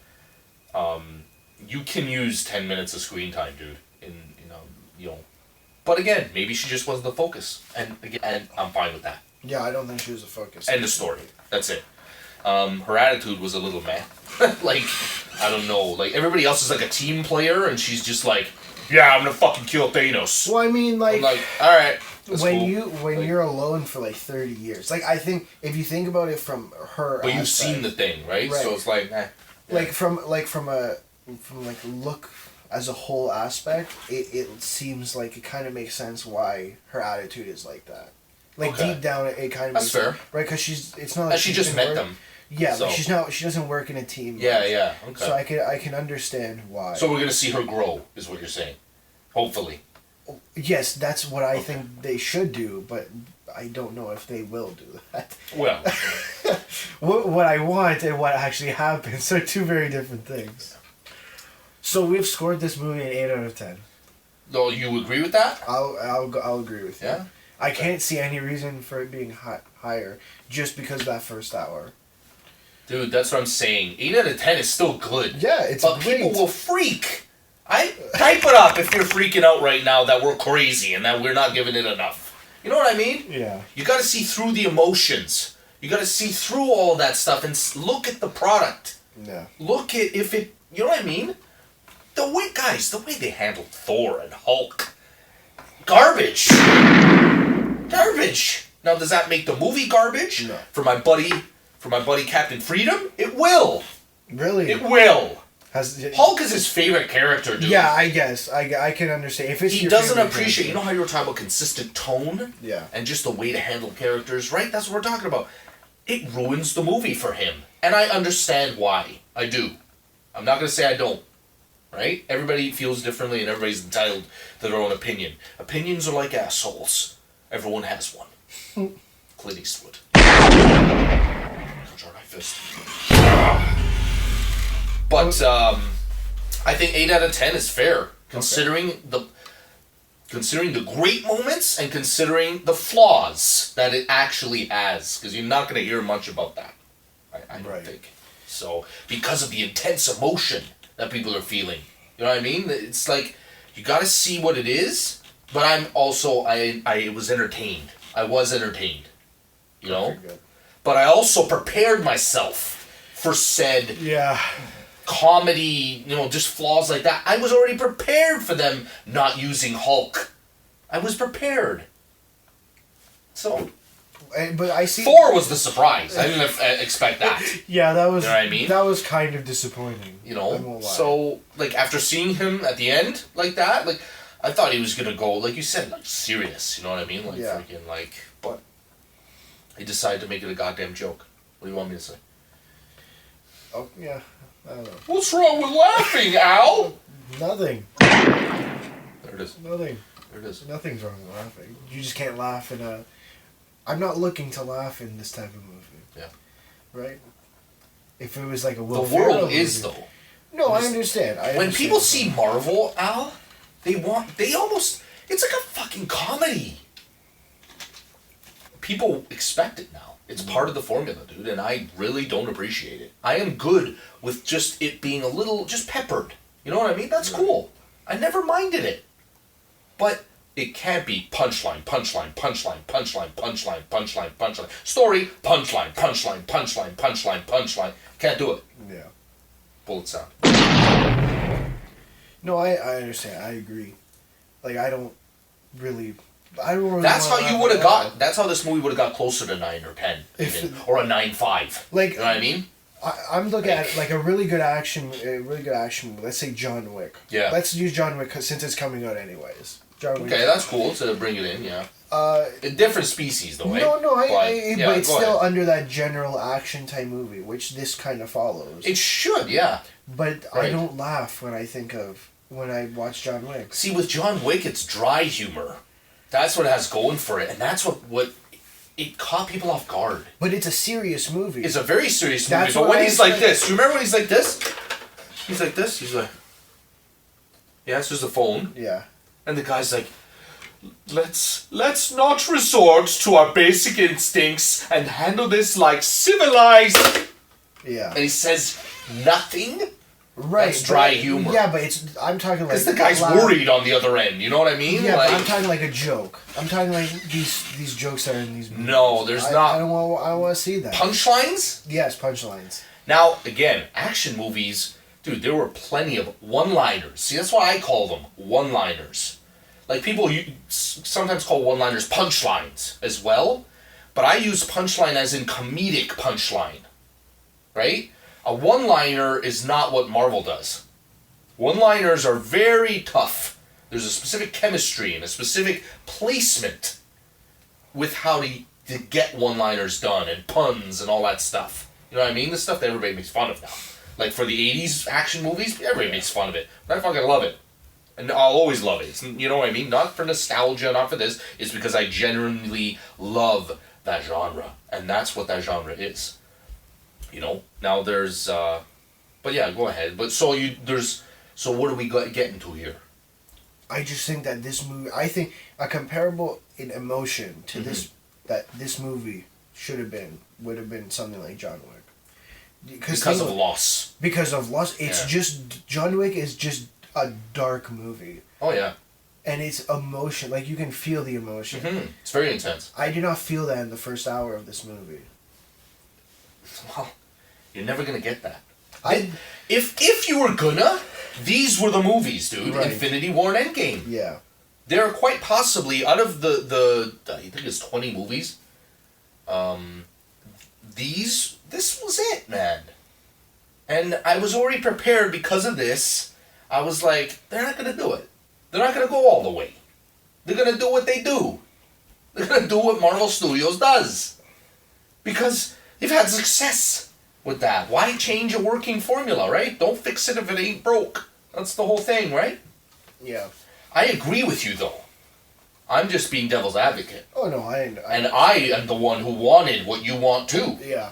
You can use 10 minutes of screen time, dude. But again, maybe she just wasn't the focus, and I'm fine with that. Yeah, I don't think she was the focus. End of story. That's it. Her attitude was a little meh. Like, I don't know. Like, everybody else is like a team player, and she's just like, yeah, I'm gonna fucking kill Thanos. Well, I mean, like, I'm like, all right. When you're alone for like 30 years, like I think if you think about it from her, but you've seen the thing, right? So it's like, eh. Like from a look as a whole aspect, it seems like it kind of makes sense why her attitude is like that. Like deep down, it kind of makes sense, right? Because it's not like she just met them. Yeah, so. Like she doesn't work in a team. Yeah, okay. So I can understand why. So we're gonna see her grow, is what you're saying, hopefully. Yes, that's what I think they should do, but I don't know if they will do that. Well, what I want and what actually happens are two very different things. So we've scored this movie an 8 out of 10. No, you agree with that? I'll agree with you. Yeah. I can't see any reason for it being higher just because of that first hour. Dude, that's what I'm saying. 8 out of 10 is still good. Yeah, it's but great. People will freak. Type it up if you're freaking out right now that we're crazy and that we're not giving it enough. You know what I mean? Yeah. You got to see through the emotions. You got to see through all that stuff and look at the product. Yeah. Look at if it. You know what I mean? The way they handled Thor and Hulk, garbage. Garbage. Now, does that make the movie garbage? No. For my buddy Captain Freedom, it will. Really? It will. Hulk is his favorite character, dude. Yeah, I guess. I can understand. If it's he doesn't appreciate, you know how you were talking about consistent tone? Yeah. And just the way to handle characters, right? That's what we're talking about. It ruins the movie for him. And I understand why. I do. I'm not going to say I don't. Right? Everybody feels differently and everybody's entitled to their own opinion. Opinions are like assholes. Everyone has one. Clint Eastwood. Control my fist. But I think 8 out of 10 is fair, considering the great moments and considering the flaws that it actually has. Because you're not going to hear much about that. I don't think. So, because of the intense emotion that people are feeling. You know what I mean? It's like, you got to see what it is, but I'm also, I was entertained. I was entertained. You know? But I also prepared myself for said comedy, just flaws like that. I was already prepared for them not using Hulk. I was prepared. So... But I see... Thor was the surprise. I didn't expect that. Yeah, that was... You know what I mean? That was kind of disappointing. So, after seeing him at the end, like that, I thought he was gonna go, like you said, serious, you know what I mean? Freaking, but he decided to make it a goddamn joke. What do you want me to say? Oh, yeah. I don't know. What's wrong with laughing, Al? Nothing. There it is. Nothing. There it is. Nothing's wrong with laughing. You just can't laugh in a... I'm not looking to laugh in this type of movie. Yeah. Right? If it was like a Will The Ferrell world is, movie. though. No, I understand. When people see Marvel, Al, they almost... It's like a fucking comedy. People expect it now. It's part of the formula, dude, and I really don't appreciate it. I am good with just it being a little... just peppered. You know what I mean? That's cool. I never minded it. But it can't be punchline, punchline, punchline, punchline, punchline, punchline, punchline. Story, punchline, punchline, punchline, punchline, punchline. Can't do it. Yeah. Bullet sound. No, I understand. I agree. Like, I don't really That's how you would have got. got. That's how this movie would have got closer to 9 or 10, If even, or a 9.5. Like, you know what I mean? I'm looking at like a really good action movie. Let's say John Wick. Yeah. Let's use John Wick since it's coming out anyways. John Wick. Okay, that's cool to bring it in. Yeah. A different species, though. No, eh? no, but it's go still ahead. under that general action type movie, which this kind of follows. It should, yeah. But I Right. don't laugh when I watch John Wick. See, with John Wick, it's dry humor. That's what it has going for it, and that's what it caught people off guard. But it's a serious movie. It's a very serious movie, That's but what when I he's like expect- this, you remember when he's like this? He's like this, he's like, he answers the phone, Yeah. and the guy's like, let's not resort to our basic instincts and handle this like civilized. Yeah. And he says nothing. Right. That's dry but- humor. Yeah, but I'm talking like Because the guy's loud- worried on the other end, you know what I mean? Yeah, like, but I'm talking like a joke. I'm talking like these jokes that are in these movies. No, there's not. I don't want to see that. punchlines? Yes, punchlines. Now, again, action movies, dude, there were plenty of one-liners. See, that's why I call them one-liners. Like, people sometimes call one-liners punchlines as well, but I use punchline as in comedic punchline, right? A one-liner is not what Marvel does. One-liners are very tough. There's a specific chemistry and a specific placement with how to get one-liners done and puns and all that stuff. You know what I mean? The stuff that everybody makes fun of now. Like for the 80s action movies, everybody makes fun of it. But I fucking love it. And I'll always love it. It's, you know what I mean? Not for nostalgia, not for this. It's because I genuinely love that genre. And that's what that genre is. You know? Now there's... but yeah, go ahead. But so what are we getting to here? I just think that this movie, I think a comparable in emotion to this movie would have been something like John Wick. Because of loss. Because of loss. It's just, John Wick is just a dark movie. Oh yeah. And it's emotion, like you can feel the emotion. Mm-hmm. It's very intense. I did not feel that in the first hour of this movie. Well, you're never gonna get that. I If you were gonna, these were the movies, dude. Right. Infinity War and Endgame. Yeah. They're quite possibly, out of the I think it's 20 movies, this was it, man. And I was already prepared because of this. I was like, they're not gonna do it. They're not gonna go all the way. They're gonna do what they do. They're gonna do what Marvel Studios does. Because they've had success with that. Why change a working formula, right? Don't fix it if it ain't broke. That's the whole thing, right? Yeah. I agree with you, though. I'm just being devil's advocate. Oh no, And I am the one who wanted what you want too. Yeah.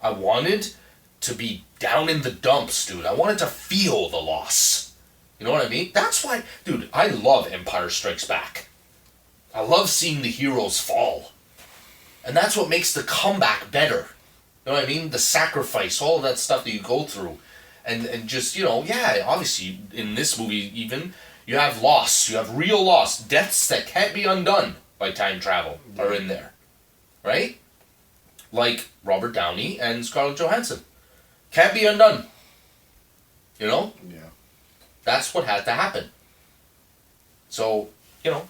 I wanted to be down in the dumps, dude. I wanted to feel the loss. You know what I mean? That's why, dude, I love Empire Strikes Back. I love seeing the heroes fall. And that's what makes the comeback better. You know what I mean? The sacrifice, all of that stuff that you go through. And just, you know, yeah, obviously, in this movie even, you have loss. You have real loss. Deaths that can't be undone by time travel are in there. Right? Like Robert Downey and Scarlett Johansson. Can't be undone. You know? Yeah. That's what had to happen. So, you know,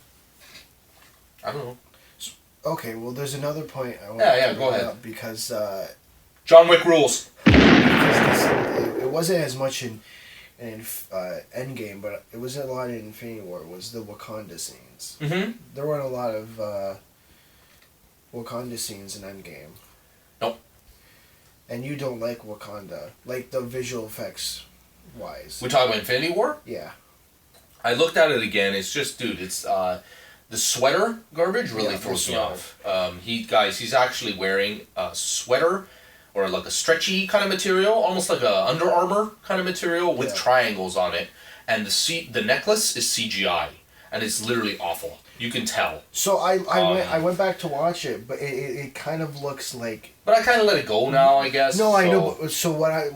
I don't know. Okay, well, there's another point I want Yeah, to go bring ahead. up because John Wick rules. it wasn't as much in Endgame, but it wasn't a lot in Infinity War. It was the Wakanda scenes. Mm-hmm. There weren't a lot of Wakanda scenes in Endgame. Nope. And you don't like Wakanda, like the visual effects wise. We talk about Infinity War? Yeah. I looked at it again. It's just, dude, it's the sweater garbage really Yeah, throws the me off. He's actually wearing a sweater or like a stretchy kind of material, almost like a Under Armour kind of material with triangles on it, and the necklace is CGI, and it's literally awful. You can tell. So I went back to watch it, but it kind of looks like. But I kind of let it go now, I guess. No, I so. know. But, so what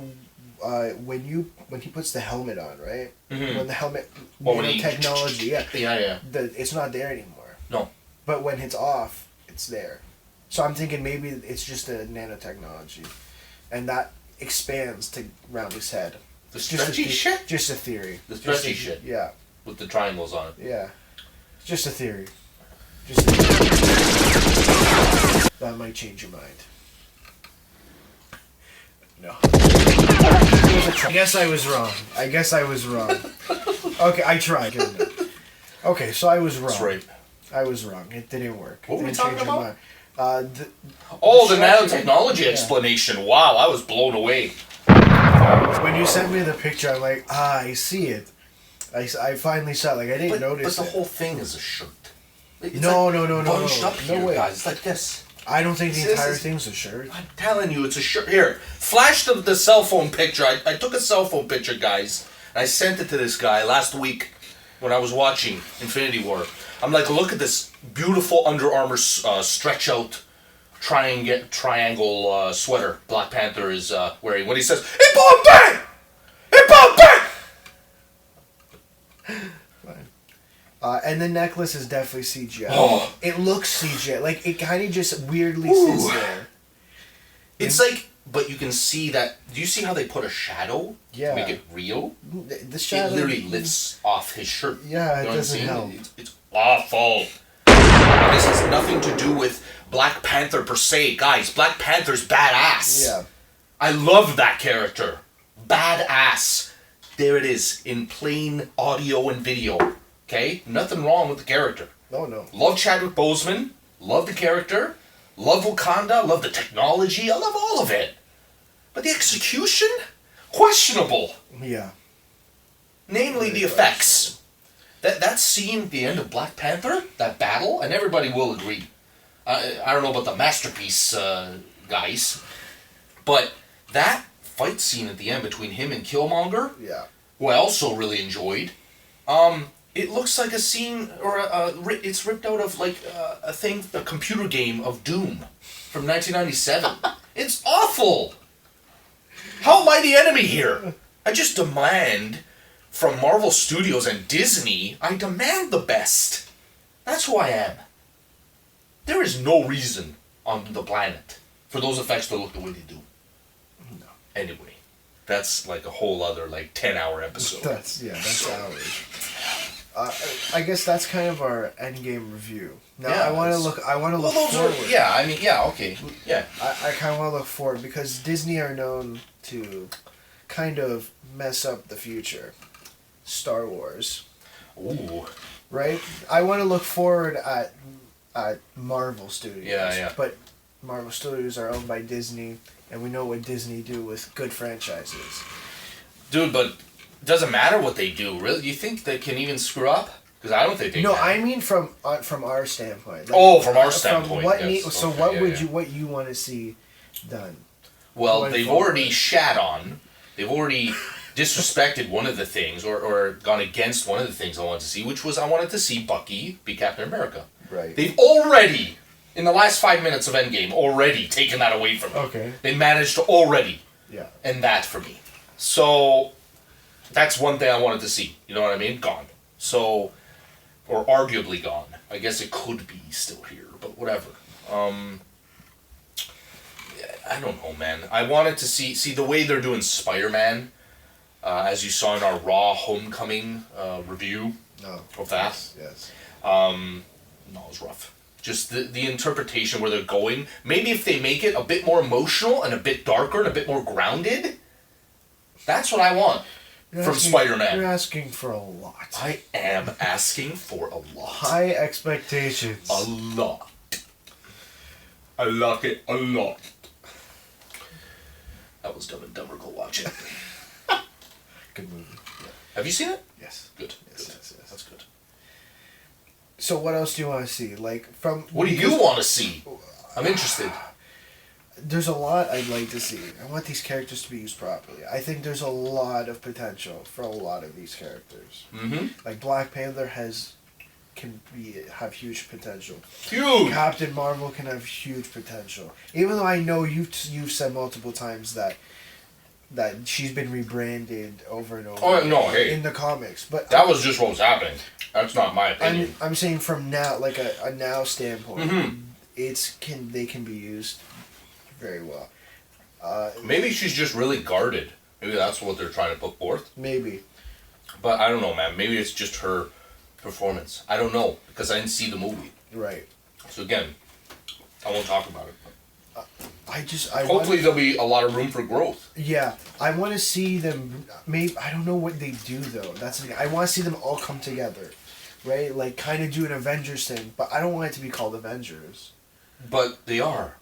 when he puts the helmet on, right? Mhm. When the helmet When he- technology, yeah, Yeah. it's not there anymore. No. But when it's off, it's there. So I'm thinking maybe it's just a nanotechnology, and that expands to around his head. The Just a stretchy shit? Just a theory. The Just stretchy a- shit. Yeah. With the triangles on it. Yeah. Just a theory. Just a theory. That might change your mind. No. I guess I was wrong. Okay, I tried. Okay, so I was wrong. That's right. I was wrong. It didn't work. What were we Didn't talking change your about? mind. The stretchy- nanotechnology yeah. explanation. Wow, I was blown away. When you sent me the picture, I'm like, I see it. I finally saw it. Like, I didn't But notice the it. whole thing is a shirt. It's No. bunched up No here, way. guys. It's like this. I don't think the This entire is- thing's a shirt. I'm telling you, it's a shirt. Here, flash the cell phone picture. I took a cell phone picture, guys, and I sent it to this guy last week when I was watching Infinity War. I'm like, look at this beautiful Under Armour stretch out triangle sweater Black Panther is wearing when he says, "Ibombe! Ibombe!" And the necklace is definitely CGI. Oh. It looks CGI. Like, it kind of just weirdly Ooh. sits there. It's like, but you can see that. Do you see how they put a shadow Yeah. to make it real? The shadow... It literally lifts off his shirt. Yeah, it You know what I'm doesn't saying? help. It's awful. This has nothing to do with Black Panther per se. Guys, Black Panther's badass. Yeah. I love that character. Badass. There it is, in plain audio and video. Okay? Nothing wrong with the character. No. Love Chadwick Boseman. Love the character. Love Wakanda. Love the technology. I love all of it. But the execution? Questionable. Yeah. Namely the effects. That scene at the end of Black Panther, that battle, and everybody will agree. I don't know about the masterpiece guys, but that fight scene at the end between him and Killmonger, Yeah. who I also really enjoyed, it looks like a scene, or it's ripped out of like a computer game of Doom from 1997. It's awful! How am I the enemy here? I just demand from Marvel Studios and Disney, I demand the best. That's who I am. There is no reason on the planet for those effects to look the way they do. No. Anyway, that's like a whole other 10-hour episode. That's hours. I guess that's kind of our Endgame review. Now Yeah, I want to it's- look Well, those forward. are, yeah, I mean, yeah, okay, yeah. I kind of want to look forward because Disney are known to kind of mess up the future. Star Wars, Ooh, right? I want to look forward at Marvel Studios. Yeah. But Marvel Studios are owned by Disney, and we know what Disney do with good franchises. dude, but it doesn't matter what they do, really. Do you think they can even screw up? Because I don't think they No, can. I mean from our standpoint. From our standpoint, what yes. so Okay, what yeah, would yeah. what you want to see done? Well, going they've forward? already shat on. They've already disrespected one of the things, or gone against one of the things I wanted to see, which was I wanted to see Bucky be Captain America. Right. They've already, in the last 5 minutes of Endgame, already taken that away from me. Okay. They managed to already Yeah. end that for me. So, that's one thing I wanted to see. You know what I mean? Gone. So, or arguably gone. I guess it could be still here, but whatever. I don't know, man. I wanted to see the way they're doing Spider-Man, as you saw in our Raw Homecoming review No. of that. Yes. No, it was rough. Just the interpretation where they're going. Maybe if they make it a bit more emotional and a bit darker and a bit more grounded, that's what I want from Spider-Man. You're asking for a lot. I am asking for a lot. High expectations. A lot. I like it a lot. That was Dumb and Dumber. Go watch it. Good movie. Have you seen it? Yes. Good. Yes, Good. yes, yes. That's good. So what else do you want to see? What do you want to see? I'm interested. There's a lot I'd like to see. I want these characters to be used properly. I think there's a lot of potential for a lot of these characters. Mm-hmm. Like Black Panther have huge potential. Huge. Captain Marvel can have huge potential. Even though I know you've said multiple times that that she's been rebranded over and over. Oh no, hey, in the comics, but that was just what was happening. That's not my opinion. I'm saying from now, like a now standpoint, Mm-hmm. they can be used very well. Maybe she's just really guarded. Maybe that's what they're trying to put forth. Maybe. But I don't know, man. Maybe it's just her performance. I don't know because I didn't see the movie. Right. So again, I won't talk about it. Hopefully there'll be a lot of room for growth. Yeah, I want to see them. Maybe I don't know what they do though. That's the thing. I want to see them all come together, right? Like kind of do an Avengers thing, but I don't want it to be called Avengers. But they are.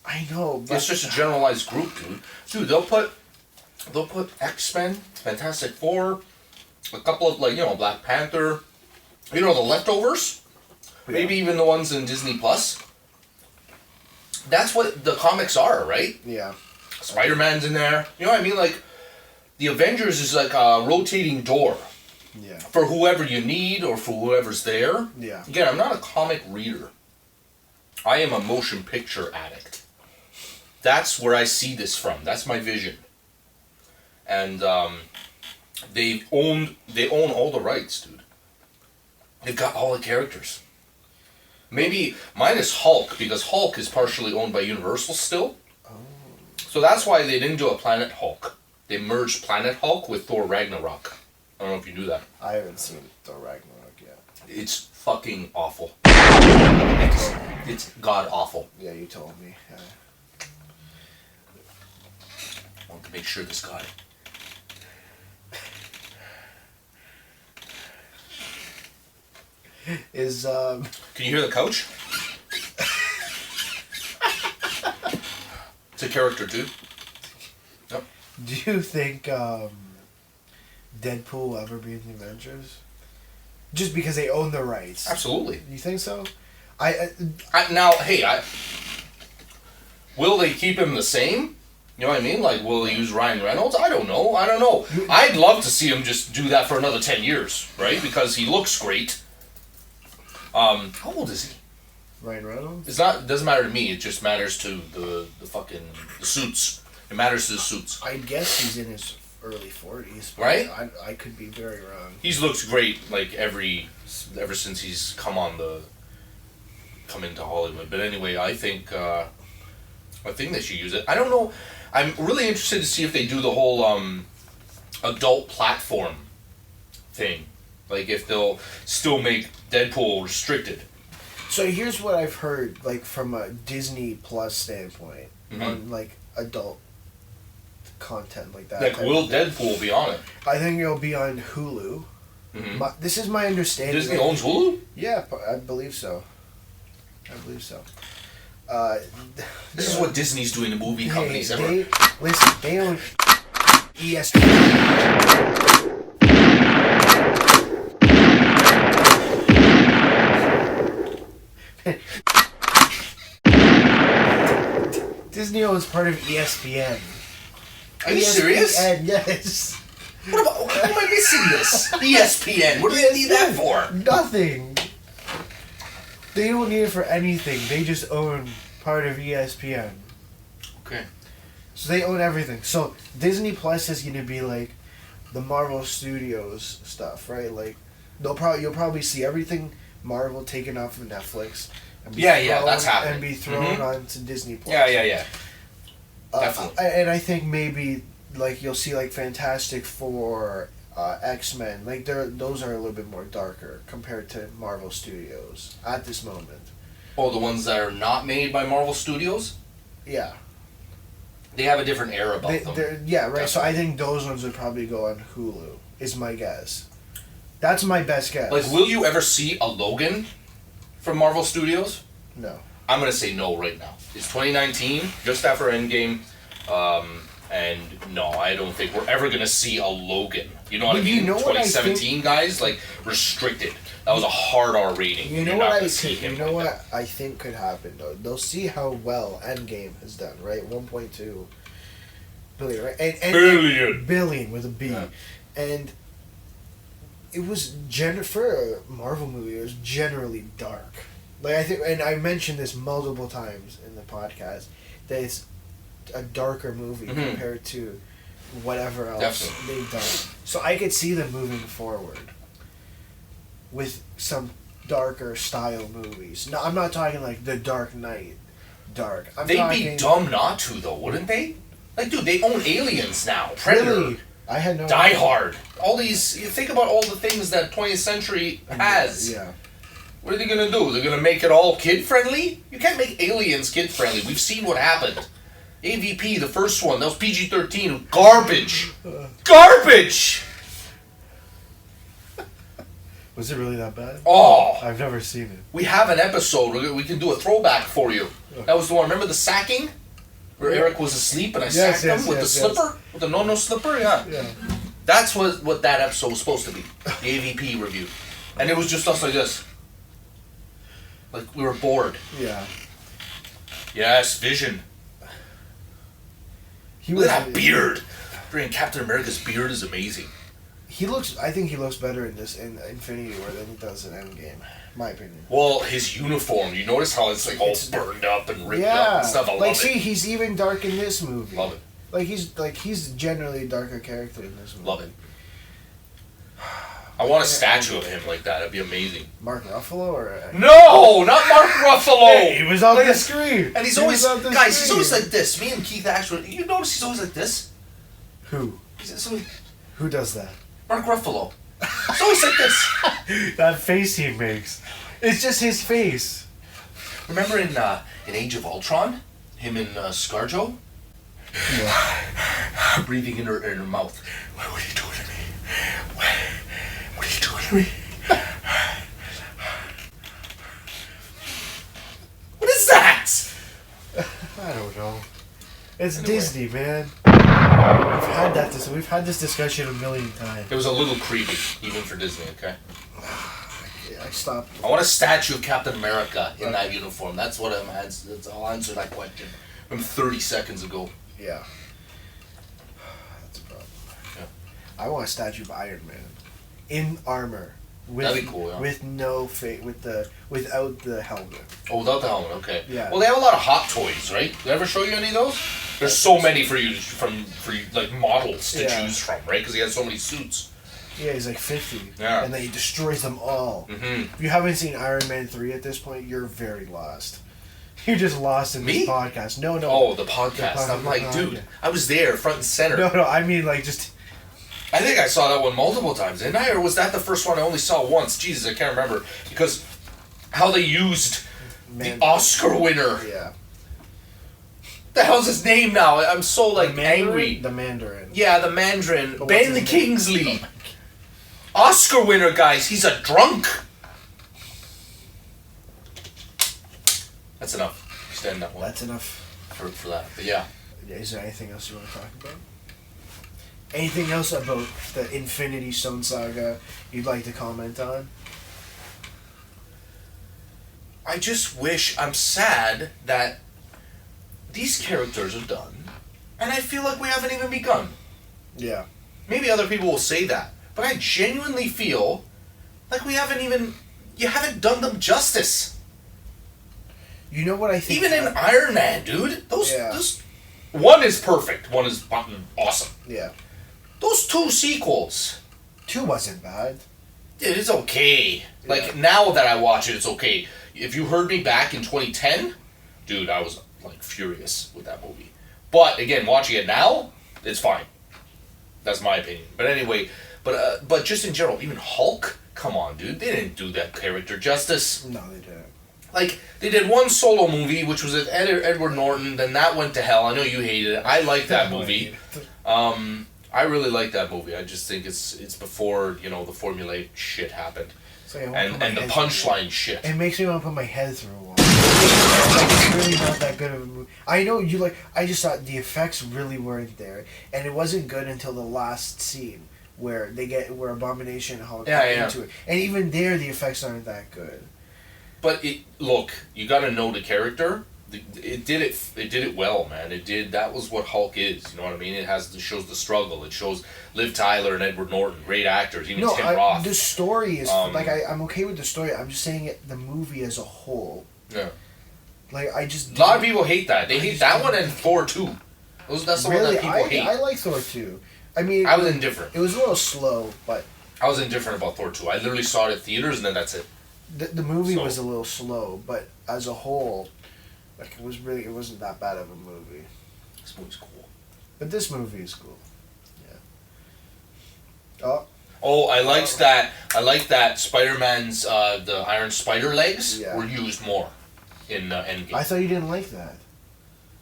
I know. But It's just a generalized group, dude. Dude, they'll put X-Men, Fantastic Four, a couple of Black Panther, the leftovers, maybe even the ones in Disney Plus. That's what the comics are, right? Yeah. Spider-Man's in there. You know what I mean? Like, the Avengers is like a rotating door. Yeah. For whoever you need or for whoever's there. Yeah. Again, I'm not a comic reader. I am a motion picture addict. That's where I see this from. That's my vision. And they own all the rights, dude. They've got all the characters. Maybe minus Hulk, because Hulk is partially owned by Universal still. Oh. So that's why they didn't do a Planet Hulk. They merged Planet Hulk with Thor Ragnarok. I don't know if you knew that. I haven't seen Thor Ragnarok yet. It's fucking awful. It's god awful. Yeah, you told me. I want to make sure this guy. Can you hear the couch? It's a character too. Yep. Do you think Deadpool will ever be in the Avengers? Just because they own the rights. Absolutely. You think so? Will they keep him the same? You know what I mean? Like, will they use Ryan Reynolds? I don't know. I'd love to see him just do that for another 10 years, right? Because he looks great. How old is he? Ryan Reynolds? Doesn't matter to me. It just matters to the suits. It matters to the suits. I guess he's in his early 40s. Right? I could be very wrong. He's looks great, like ever since he's come into Hollywood. But anyway, I think they should use it. I don't know. I'm really interested to see if they do the whole adult platform thing. Like if they'll still make Deadpool restricted. So here's what I've heard, like from a Disney Plus standpoint, on like adult content like that. Like, will Deadpool be on it? I think it'll be on Hulu. Mm-hmm. This is my understanding. Disney owns Hulu? Yeah, I believe so. This is what Disney's doing to movie companies ever. They own ESPN. Disney owns part of ESPN. Are you serious? Yes. What am I missing this? ESPN. What do they need that for? Nothing. They don't need it for anything. They just own part of ESPN. Okay. So they own everything. So Disney Plus is gonna be like the Marvel Studios stuff, right? Like you'll probably see everything Marvel taken off of Netflix. And that's happening. And be thrown onto Disney Plus. Yeah. Definitely. And I think maybe like you'll see like Fantastic Four, X-Men, like those are a little bit more darker compared to Marvel Studios at this moment. Oh, the ones that are not made by Marvel Studios? Yeah. They have a different air about them. Yeah, right. Definitely. So I think those ones would probably go on Hulu, is my guess. That's my best guess. Like, will you ever see a Logan from Marvel Studios? No. I'm going to say no right now. It's 2019, just after Endgame, and no, I don't think we're ever going to see a Logan. You know what I mean? 2017, guys, like, restricted. That was a hard R rating. You know what I think could happen, though? They'll see how well Endgame has done, right? 1.2 billion, right? And billion with a B. Yeah. And it was, for a Marvel movie, it was generally dark. Like, I think, and I mentioned this multiple times in the podcast, that it's a darker movie compared to whatever else they've done. So I could see them moving forward with some darker style movies. No, I'm not talking like The Dark Knight. They'd be dumb not to, though, wouldn't they? Like, dude, they own Aliens now. Predator. Really? I had no Die idea. Hard. All these... You think about all the things that 20th century has. Yeah. What are they going to do? They're going to make it all kid-friendly? You can't make Aliens kid-friendly. We've seen what happened. AVP, the first one, that was PG-13. Garbage. Garbage! Was it really that bad? Oh. I've never seen it. We have an episode. We can do a throwback for you. That was the one. Remember the sacking? Where Eric was asleep and I sacked him with the slipper? With the no-no slipper? Yeah. That's what that episode was supposed to be. The AVP review. And it was just us like this. Like, we were bored. Yeah. Yes, Vision. Look at that beard. Freaking Captain America's beard is amazing. I think he looks better in Infinity War than he does in Endgame. My opinion. Well, his uniform, you notice how it's like all burned up and ripped up and stuff? I love it. See, he's even dark in this movie. Love it. He's generally a darker character in this movie. Love it. I want a statue of him like that. It'd be amazing. Mark Ruffalo or no, not Mark Ruffalo. Hey, he was on the screen, and he's always he's always like this. Me and Keith Ashwood. You notice he's always like this. Who? Who does that? Mark Ruffalo. He's always like this. That face he makes. It's just his face. Remember in Age of Ultron, him and ScarJo? Yeah. Breathing in her mouth. What are you doing to me? What are you doing to me? What is that? I don't know. It's Disney, man. We've had this discussion a million times. It was a little creepy, even for Disney. Okay. I stopped. I want a statue of Captain America in that uniform. That's what I'm. I'll answer that question from 30 seconds ago. Yeah. That's a problem. Yeah. I want a statue of Iron Man in armor. That'd be cool, yeah. With no without the helmet. Oh, without the helmet, okay. Yeah. Well, they have a lot of hot toys, right? Did I ever show you any of those? There's so many for you like models to choose from, right? Because he has so many suits. Yeah, he's like 50. Yeah. And then he destroys them all. Mm-hmm. If you haven't seen Iron Man 3 at this point, you're very lost. You're just lost in this podcast. No. Oh, the podcast. I'm like, dude, I was there, front and center. No, I mean like just... I think I saw that one multiple times, didn't I? Or was that the first one I only saw once? Jesus, I can't remember. Because how they used the Oscar winner. Yeah. What the hell's his name now? I'm so angry. The Mandarin. Yeah, the Mandarin. Ben Kingsley. Oscar winner, guys. He's a drunk. That's enough. Extend that one. That's enough. For that. But yeah. Is there anything else you want to talk about? Anything else about the Infinity Stone saga you'd like to comment on? I just wish... I'm sad that these characters are done, and I feel like we haven't even begun. Yeah. Maybe other people will say that, but I genuinely feel like we haven't even... You haven't done them justice. You know what I think? Even in Iron Man, dude. Those... One is perfect. One is awesome. Yeah. Those 2 sequels. 2 wasn't bad. It's okay. Like, now that I watch it, it's okay. If you heard me back in 2010, dude, I was, furious with that movie. But, again, watching it now, it's fine. That's my opinion. But anyway, but just in general, even Hulk, come on, dude. They didn't do that character justice. No, they didn't. They did one solo movie, which was with Edward Norton, then that went to hell. I know you hated it. I like that movie. I really like that movie. I just think it's before, the formulaic shit happened. And the punchline shit. It makes me want to put my head through a wall. It's really not that good of a movie. I know I just thought the effects really weren't there. And it wasn't good until the last scene where Abomination and Hulk get into it. And even there, the effects aren't that good. But look, you got to know the character. It did it well, man. That was what Hulk is. You know what I mean? It shows the struggle. It shows Liv Tyler and Edward Norton, great actors. Even Tim Roth. The story is I'm okay with the story. I'm just saying the movie as a whole. Yeah. A lot of people hate that. They hate that one and Thor 2. That's the one Really, that people hate. I like Thor 2. I mean, I was indifferent. It was a little slow, but I was indifferent about Thor 2. I literally saw it at theaters, and then that's it. the movie was a little slow, but as a whole, like it wasn't that bad of a movie. This movie's cool. But this movie is cool. Yeah. Oh, I liked that. I like that Spider-Man's the Iron Spider legs were used more in Endgame. I thought you didn't like that.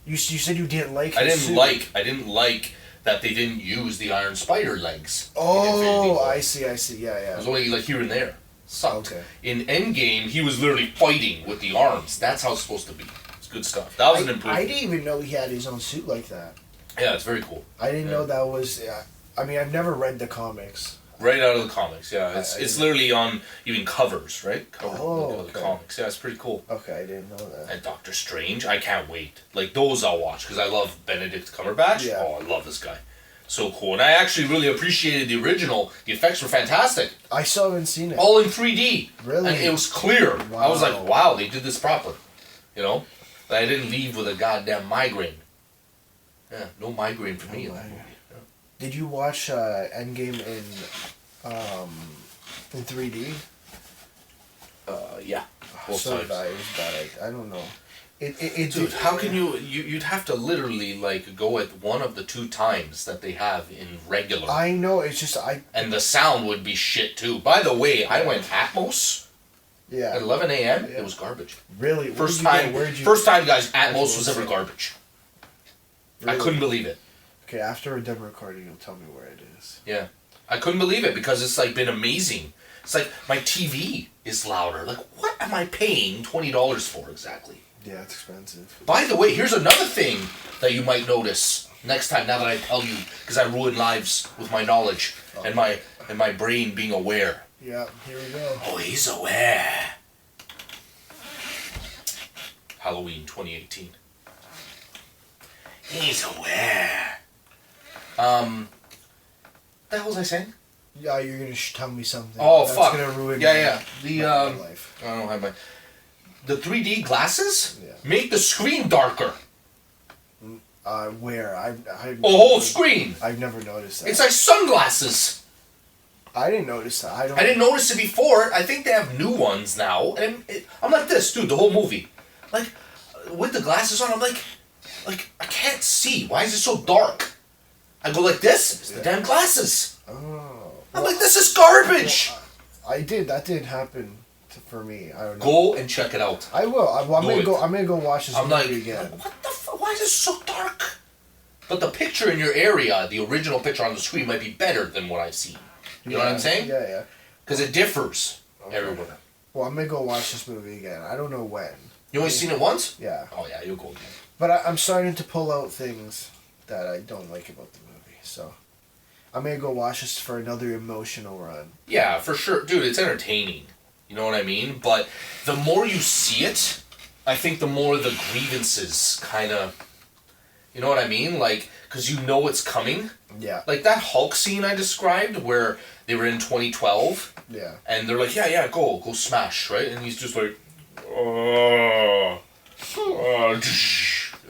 You said you didn't like. I didn't like that they didn't use the Iron Spider legs. Oh, I see. Yeah. It was only like here and there. Sucked. Okay. In Endgame, he was literally fighting with the arms. That's how it's supposed to be. It's good stuff. That was an improvement. I didn't even know he had his own suit like that. Yeah, it's very cool. I didn't know that was. I mean, I've never read the comics. Right out of the comics, yeah. It's literally on even covers, right? Okay. The comics. Yeah, it's pretty cool. Okay, I didn't know that. And Doctor Strange, I can't wait. Like, those I'll watch, because I love Benedict Cumberbatch. Yeah. Oh, I love this guy. So cool. And I actually really appreciated the original. The effects were fantastic. I still haven't seen it. All in 3D. Really? And it was clear. Wow. I was like, wow, they did this proper. You know? But I didn't leave with a goddamn migraine. Yeah, no migraine for me in that movie. Yeah. Did you watch Endgame in 3D? Yeah. Both So times. did I. It was bad. I don't know. It Dude, how can you'd have to literally like go at one of the 2 times that they have in regular. I know. It's just And the sound would be shit too. By the way, I went Atmos at 11 a.m. Yeah. It was garbage. Really. First time, guys, Atmos was ever garbage. Really? I couldn't believe it. Okay, after we're done recording, you'll tell me where it is. Yeah, I couldn't believe it because it's like been amazing. It's like my TV is louder. Like, what am I paying $20 for exactly? Yeah, it's expensive. By the way, here's another thing that you might notice next time. Now that I tell you, because I ruin lives with my knowledge and my brain being aware. Yeah, here we go. Oh, he's aware. Halloween 2018. He's aware. The hell was I saying? Yeah, you're gonna tell me something. Oh, That's fuck. Gonna ruin Yeah. my life. I don't have my. The 3D glasses Yeah. make the screen darker. Where I A whole screen. I've never noticed that. It's like sunglasses. I didn't notice that. I didn't notice it before. I think they have new ones now. And I'm like this, dude, the whole movie. Like, with the glasses on, I'm like, I can't see. Why is it so dark? I go like this. It's the damn glasses. Oh. I'm like, this is garbage. That did happen for me. I don't know. Go and check it out. I will. I'm gonna Do it. I'm gonna go watch this I'm movie like, again. what the fuck? Why is it so dark? But the picture in your area, the original picture on the screen, might be better than what I've seen. You know what I'm saying? Yeah. Because it differs everywhere. Well, I'm gonna go watch this movie again. I don't know when. You only seen it once? Yeah. Oh yeah, you'll go again. But I'm starting to pull out things that I don't like about the movie. So I'm gonna go watch this for another emotional run. Yeah, for sure. Dude, it's entertaining. You know what I mean? But the more you see it, I think the more the grievances kind of... You know what I mean? Like, because you know it's coming. Yeah. Like that Hulk scene I described where they were in 2012. Yeah. And they're like, yeah, go smash, right? And he's just like...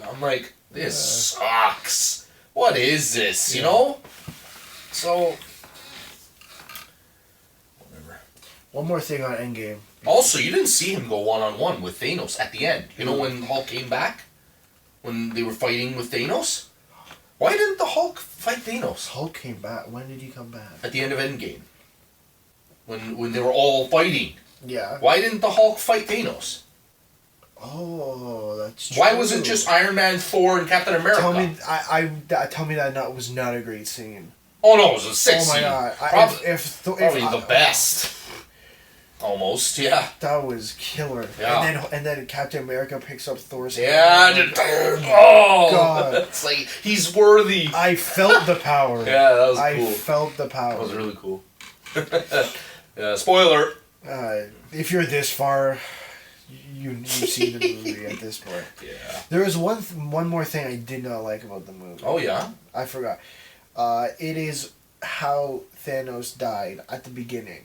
I'm like, this sucks. What is this, you know? So... One more thing on Endgame. Also, you didn't see him go one-on-one with Thanos at the end. You know when Hulk came back? When they were fighting with Thanos? Why didn't the Hulk fight Thanos? Hulk came back. When did he come back? At the end of Endgame. When they were all fighting. Yeah. Why didn't the Hulk fight Thanos? Oh, that's true. Why was it just Iron Man, Thor, and Captain America? Tell me that was not a great scene. Oh no, it was a sick Oh my scene. god. Probably the best. Almost, yeah. That was killer. Yeah. And then Captain America picks up Thor's Yeah. hand. Oh, God. It's like, he's worthy. I felt the power. Yeah, that was cool. I felt the power. That was really cool. Yeah, spoiler. If you're this far, you've seen the movie at this point. Yeah. There was one more thing I did not like about the movie. Oh, yeah? I forgot. It is how Thanos died at the beginning.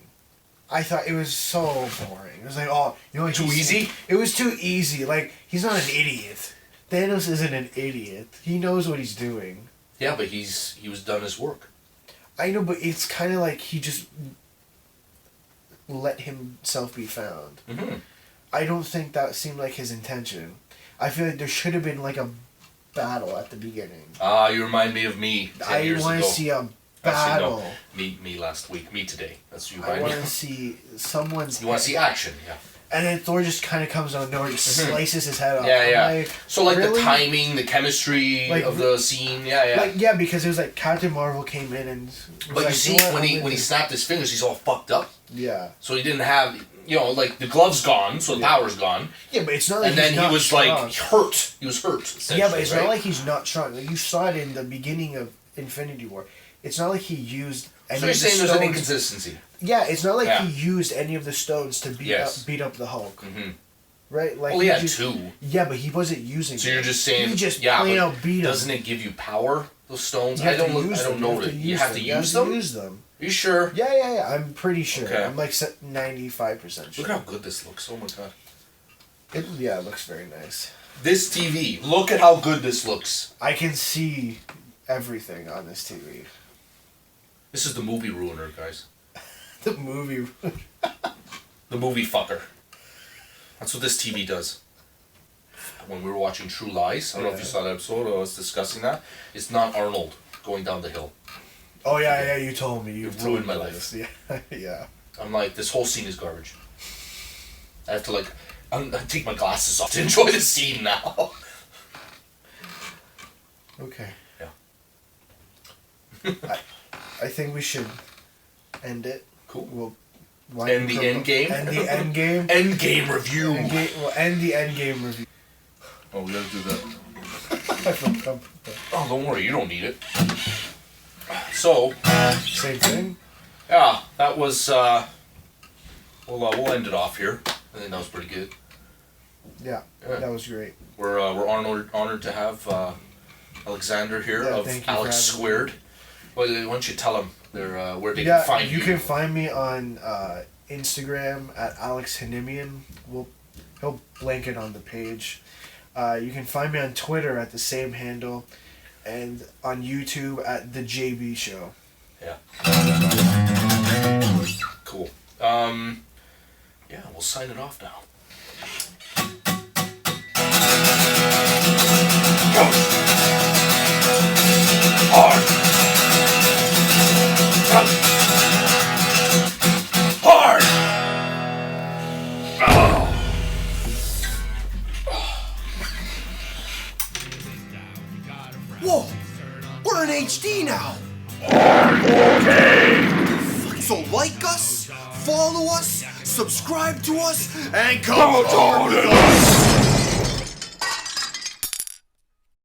I thought it was so boring. It was like, oh, you know, Too easy? It was too easy. Like, he's not an idiot. Thanos isn't an idiot. He knows what he's doing. Yeah, but he was done his work. I know, but it's kind of like he just let himself be found. Mm-hmm. I don't think that seemed like his intention. I feel like there should have been like a battle at the beginning. You remind me of me 10 years ago. I want to see a battle. Actually, no. Me last week. Me today. That's what you I remind me want to of. see someone's. You want to see action, yeah. And then Thor just kind of comes out of nowhere, just slices his head off. Yeah, yeah. I'm like, So like really? the timing, the chemistry Like, of the scene, yeah. Like, yeah, because it was like Captain Marvel came in and. Was But like, you see, know what, when I'm he gonna- snapped his fingers, he's all fucked up. Yeah. So he didn't have, like the glove's gone, so the power's gone. Yeah, but it's not like And then he's he not was strong. like hurt. He was hurt. Yeah, but it's right? not like he's not strong. Like you saw it in the beginning of Infinity War. It's not like he used. Any So you're of the saying there's an stones- inconsistency. Yeah, it's not like Yeah. he used any of the stones to beat up the Hulk. Mm-hmm. Right? Like Well, he had just, 2. Yeah, but he wasn't using. So you're just saying, he just yeah, plain but out beat him. doesn't it give you power? Those stones? You have I don't to use them. know that. You have to use them. Use them. Are you sure? Yeah. I'm pretty sure. Okay. I'm like 95% sure. Look at how good this looks. Oh my god. It looks very nice. This TV. Look at how good this looks. I can see everything on this TV. This is the movie ruiner, guys. The movie. The movie fucker. That's what this TV does. When we were watching True Lies, I don't know if you saw that episode, I was discussing that. It's not Arnold going down the hill. Oh yeah, you told me. You've ruined my life. This. Yeah, yeah. I'm like, this whole scene is garbage. I have to I take my glasses off to enjoy the scene now. Okay. Yeah. I think we should end it. Cool. We'll End the end game? End the end game. End game review. We'll end the end game review. Oh, we gotta do that. I feel comfortable. Oh, don't worry, you don't need it. So, Same thing. yeah, that was, we'll end it off here. I think that was pretty good. Yeah, Yeah. that was great. We're honored to have Alexander here Yeah, of thank you for Alex having Squared. Well, why don't you tell them where they Yeah, can find you? you can find me on Instagram at Alex Hanimian. He'll link it on the page. You can find me on Twitter at the same handle, and on YouTube at the JB Show. Yeah. Cool. Yeah, we'll sign it off now. Go. Hard. Come. Hard. Oh. Whoa! We're in HD now! Okay. So like us, follow us, subscribe to us, and Come come on,